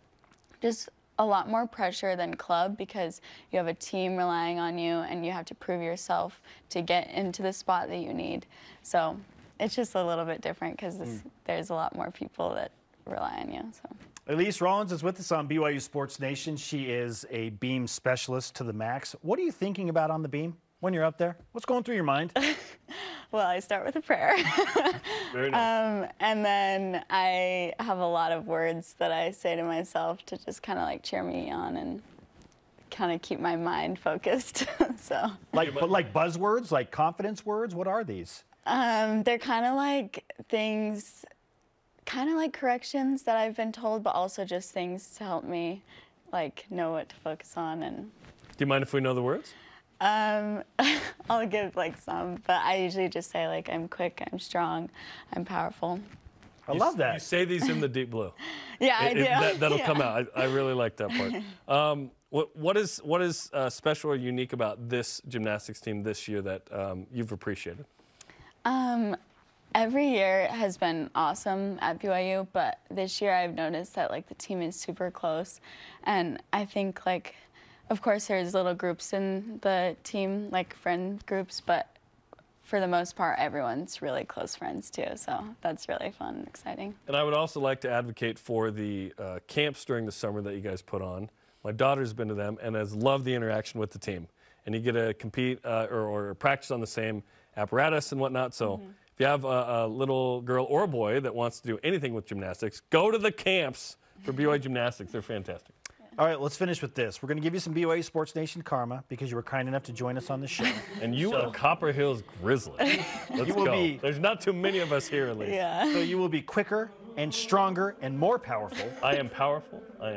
Speaker 18: just a lot more pressure than club because you have a team relying on you and you have to prove yourself to get into the spot that you need. So it's just a little bit different because there's a lot more people that rely on you. So.
Speaker 1: Elise Rollins is with us on BYU Sports Nation. She is a beam specialist to the max. What are you thinking about on the beam when you're up there? What's going through your mind?
Speaker 18: Well, I start with a prayer.
Speaker 2: Very nice.
Speaker 18: And then I have a lot of words that I say to myself to just kind of like cheer me on and kind of keep my mind focused. So.
Speaker 1: But like buzzwords, like confidence words? What are these?
Speaker 18: They're kind of like things, kind of like corrections that I've been told, but also just things to help me like know what to focus on. And
Speaker 2: Do you mind if we know the words?
Speaker 18: I'll give like some, but I usually just say like I'm quick, I'm strong, I'm powerful.
Speaker 1: I love that.
Speaker 2: You say these in the deep blue.
Speaker 18: Yeah, I do.
Speaker 2: That'll come out. I really like that part. What is special or unique about this gymnastics team this year that you've appreciated?
Speaker 18: Every year has been awesome at BYU, but this year I've noticed that like the team is super close, and I think like, of course there's little groups in the team, like friend groups, but for the most part everyone's really close friends too, so that's really fun and exciting.
Speaker 2: And I would also like to advocate for the camps during the summer that you guys put on. My daughter's been to them and has loved the interaction with the team, and you get to compete or practice on the same apparatus and whatnot, so if you have a little girl or boy that wants to do anything with gymnastics, go to the camps for BYU Gymnastics. They're fantastic.
Speaker 1: All right, let's finish with this. We're going to give you some BYU Sports Nation karma because you were kind enough to join us on the show.
Speaker 2: And you are Copper Hills Grizzly. Let's go. There's not too many of us here, at least.
Speaker 18: Yeah.
Speaker 1: So you will be quicker and stronger and more powerful.
Speaker 2: I am powerful. I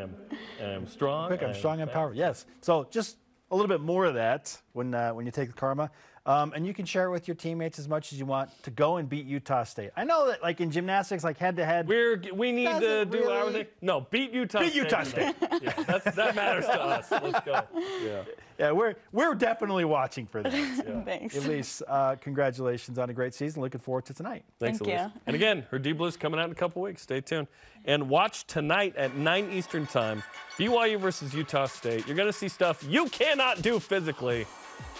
Speaker 2: am strong.
Speaker 1: Quick, I'm strong and powerful. Yes. So just a little bit more of that when you take the karma. And you can share it with your teammates as much as you want to go and beat Utah State. I know that, like in gymnastics, like head-to-head.
Speaker 2: We need to do our thing. No, beat Utah State.
Speaker 1: Beat Utah State.
Speaker 2: Yeah, that matters to us. Let's go.
Speaker 1: Yeah, we're definitely watching for that.
Speaker 2: Yeah.
Speaker 18: Thanks.
Speaker 1: Elise, congratulations on a great season. Looking forward to tonight.
Speaker 2: Thanks,
Speaker 18: Thank
Speaker 2: Elise.
Speaker 18: you.
Speaker 2: And again, her D Blue's coming out in a couple weeks. Stay tuned. And watch tonight at 9 Eastern time, BYU versus Utah State. You're going to see stuff you cannot do physically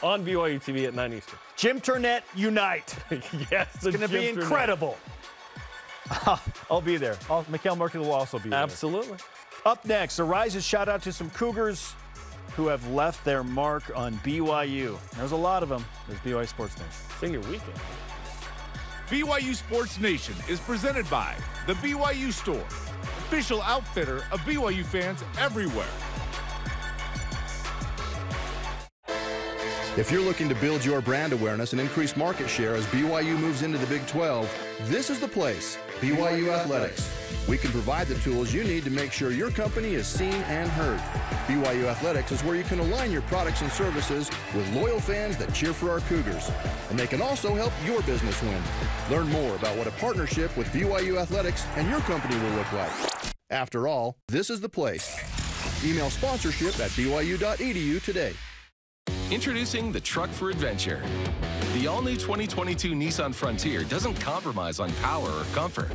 Speaker 2: on BYUtv at 9 Eastern.
Speaker 1: Jim Turnett, unite.
Speaker 2: Yes,
Speaker 1: it's going to be incredible. I'll be there. Mikhail Merkel will also be there.
Speaker 2: Absolutely.
Speaker 1: Up next, a Rise's shout out to some Cougars who have left their mark on BYU. There's a lot of them. There's BYU Sports Nation.
Speaker 2: Senior weekend.
Speaker 12: BYU Sports Nation is presented by the BYU Store, official outfitter of BYU fans everywhere.
Speaker 19: If you're looking to build your brand awareness and increase market share as BYU moves into the Big 12, this is the place, BYU Athletics. We can provide the tools you need to make sure your company is seen and heard. BYU Athletics is where you can align your products and services with loyal fans that cheer for our Cougars. And they can also help your business win. Learn more about what a partnership with BYU Athletics and your company will look like. After all, this is the place. Email sponsorship at byu.edu today.
Speaker 20: Introducing the Truck for Adventure. The all-new 2022 Nissan Frontier doesn't compromise on power or comfort.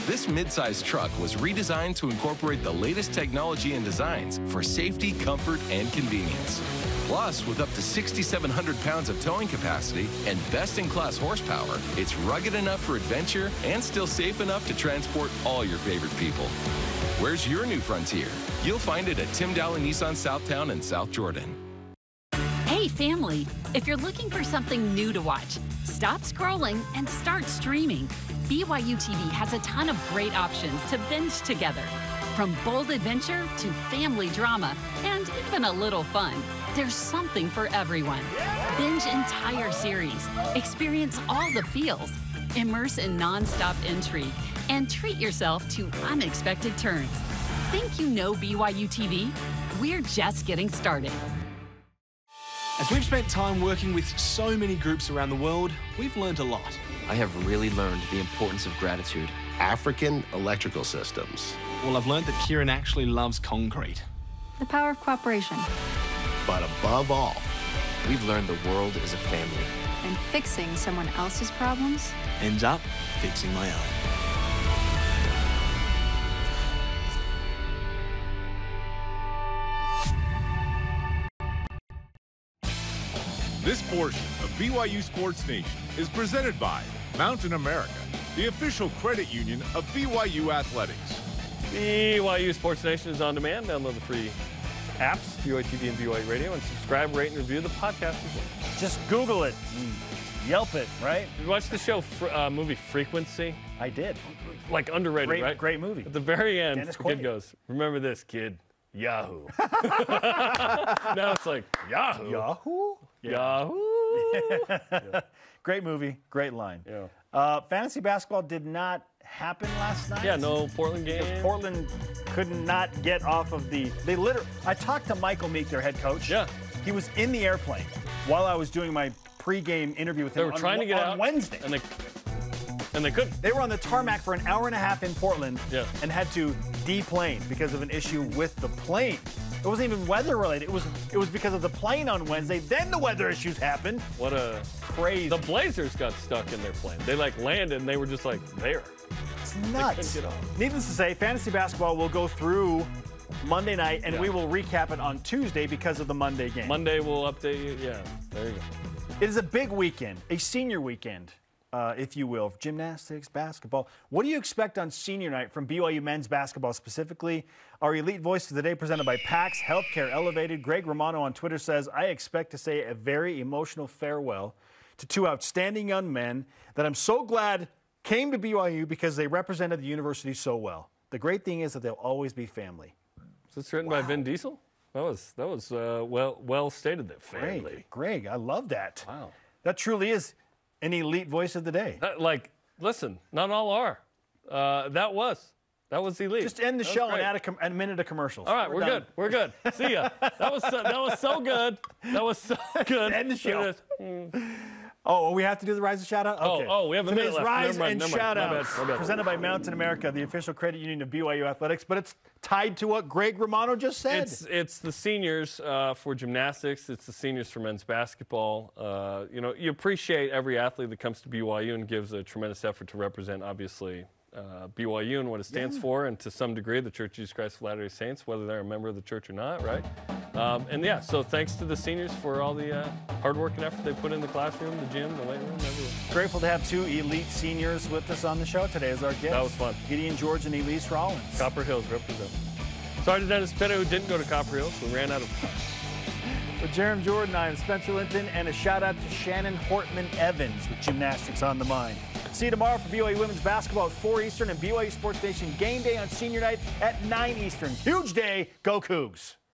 Speaker 20: This midsize truck was redesigned to incorporate the latest technology and designs for safety, comfort, and convenience. Plus, with up to 6,700 pounds of towing capacity and best-in-class horsepower, it's rugged enough for adventure and still safe enough to transport all your favorite people. Where's your new Frontier? You'll find it at Tim Dowling Nissan Southtown in South Jordan.
Speaker 21: Hey family, if you're looking for something new to watch, stop scrolling and start streaming. BYUtv has a ton of great options to binge together. From bold adventure to family drama and even a little fun, there's something for everyone. Binge entire series, experience all the feels, immerse in non-stop intrigue, and treat yourself to unexpected turns. Think you know BYUtv? We're just getting started.
Speaker 4: As we've spent time working with so many groups around the world, we've learned a lot.
Speaker 10: I have really learned the importance of gratitude.
Speaker 22: African electrical systems.
Speaker 4: Well, I've learned that Kieran actually loves concrete.
Speaker 15: The power of cooperation.
Speaker 22: But above all,
Speaker 10: We've learned the world is a family.
Speaker 15: And fixing someone else's problems
Speaker 4: ends up fixing my own.
Speaker 12: This portion of BYU Sports Nation is presented by Mountain America, the official credit union of BYU Athletics.
Speaker 2: BYU Sports Nation is on demand. Download the free apps, BYUtv and BYU Radio, and subscribe, rate, and review the podcast as well.
Speaker 1: Just Google it and Yelp it, right?
Speaker 2: You watched the show movie Frequency?
Speaker 1: I did.
Speaker 2: Like underrated,
Speaker 1: Great,
Speaker 2: right?
Speaker 1: great movie.
Speaker 2: At the very end,
Speaker 1: Dennis
Speaker 2: the kid
Speaker 1: Quaid.
Speaker 2: goes, "Remember this, kid? Yahoo." Now it's like, Yahoo?
Speaker 1: Yahoo?
Speaker 2: Yahoo?
Speaker 1: Great movie, great line.
Speaker 2: Yeah.
Speaker 1: Fantasy basketball did not happen last night.
Speaker 2: Yeah, no Portland game.
Speaker 1: Because Portland could not get off of the. They literally. I talked to Michael Meek, their head coach.
Speaker 2: Yeah.
Speaker 1: He was in the airplane while I was doing my pregame interview with him.
Speaker 2: They were trying to get
Speaker 1: on
Speaker 2: out
Speaker 1: Wednesday,
Speaker 2: and they couldn't.
Speaker 1: They were on the tarmac for an hour and a half in Portland,
Speaker 2: Yeah.
Speaker 1: and had to deplane because of an issue with the plane. It wasn't even weather related. It was because of the plane on Wednesday. Then the weather issues happened.
Speaker 2: What a
Speaker 1: crazy.
Speaker 2: The Blazers got stuck in their plane. They like landed and they were just like there.
Speaker 1: It's
Speaker 2: They
Speaker 1: nuts.
Speaker 2: couldn't get off.
Speaker 1: Needless to say, fantasy basketball will go through Monday night, and
Speaker 2: Yeah.
Speaker 1: we will recap it on Tuesday because of the Monday game.
Speaker 2: Monday we'll update you. Yeah, there you go.
Speaker 1: It is a big weekend, a senior weekend, if you will, gymnastics, basketball. What do you expect on senior night from BYU men's basketball specifically? Our elite voice of the day presented by PAX Healthcare Elevated. Greg Romano on Twitter says, I expect to say a very emotional farewell to two outstanding young men that I'm so glad came to BYU because they represented the university so well. The great thing is that they'll always be family.
Speaker 2: Is this written by Vin Diesel? That was well stated there. Family.
Speaker 1: Greg, I love that.
Speaker 2: Wow.
Speaker 1: That truly is an elite voice of the day.
Speaker 2: Listen, not all are. That was elite.
Speaker 1: Just end the
Speaker 2: That was
Speaker 1: show and
Speaker 2: great.
Speaker 1: add a minute of commercials.
Speaker 2: All right, we're
Speaker 1: done.
Speaker 2: good. We're good. See ya. That was so good. That was so good.
Speaker 1: End the show. Oh, we have to do the Rise and Shout Out? Okay.
Speaker 2: Oh, we have a minute
Speaker 1: Today's
Speaker 2: left.
Speaker 1: Rise
Speaker 2: Never mind,
Speaker 1: and
Speaker 2: never mind.
Speaker 1: Shout
Speaker 2: My
Speaker 1: Out,
Speaker 2: bad, my bad.
Speaker 1: presented by Mountain America, the official credit union of BYU Athletics, but it's tied to what Greg Romano just said.
Speaker 2: It's the seniors for gymnastics. It's the seniors for men's basketball. You appreciate every athlete that comes to BYU and gives a tremendous effort to represent, obviously, BYU and what it stands for, and to some degree, the Church of Jesus Christ of Latter-day Saints, whether they're a member of the church or not, right? So thanks to the seniors for all the hard work and effort they put in the classroom, the gym, the weight room, everywhere.
Speaker 1: Grateful to have two elite seniors with us on the show today as our guests.
Speaker 2: That was fun.
Speaker 1: Gideon George and Elise Rollins.
Speaker 2: Copper Hills represent. Sorry to Dennis Pitta, who didn't go to Copper Hills. We ran out of time.
Speaker 1: With Jarom Jordan, I am Spencer Linton, and a shout out to Shannon Hortman Evans with Gymnastics on the Mind. See you tomorrow for BYU women's basketball at 4 Eastern and BYU Sports Nation game day on senior night at 9 Eastern. Huge day. Go Cougs.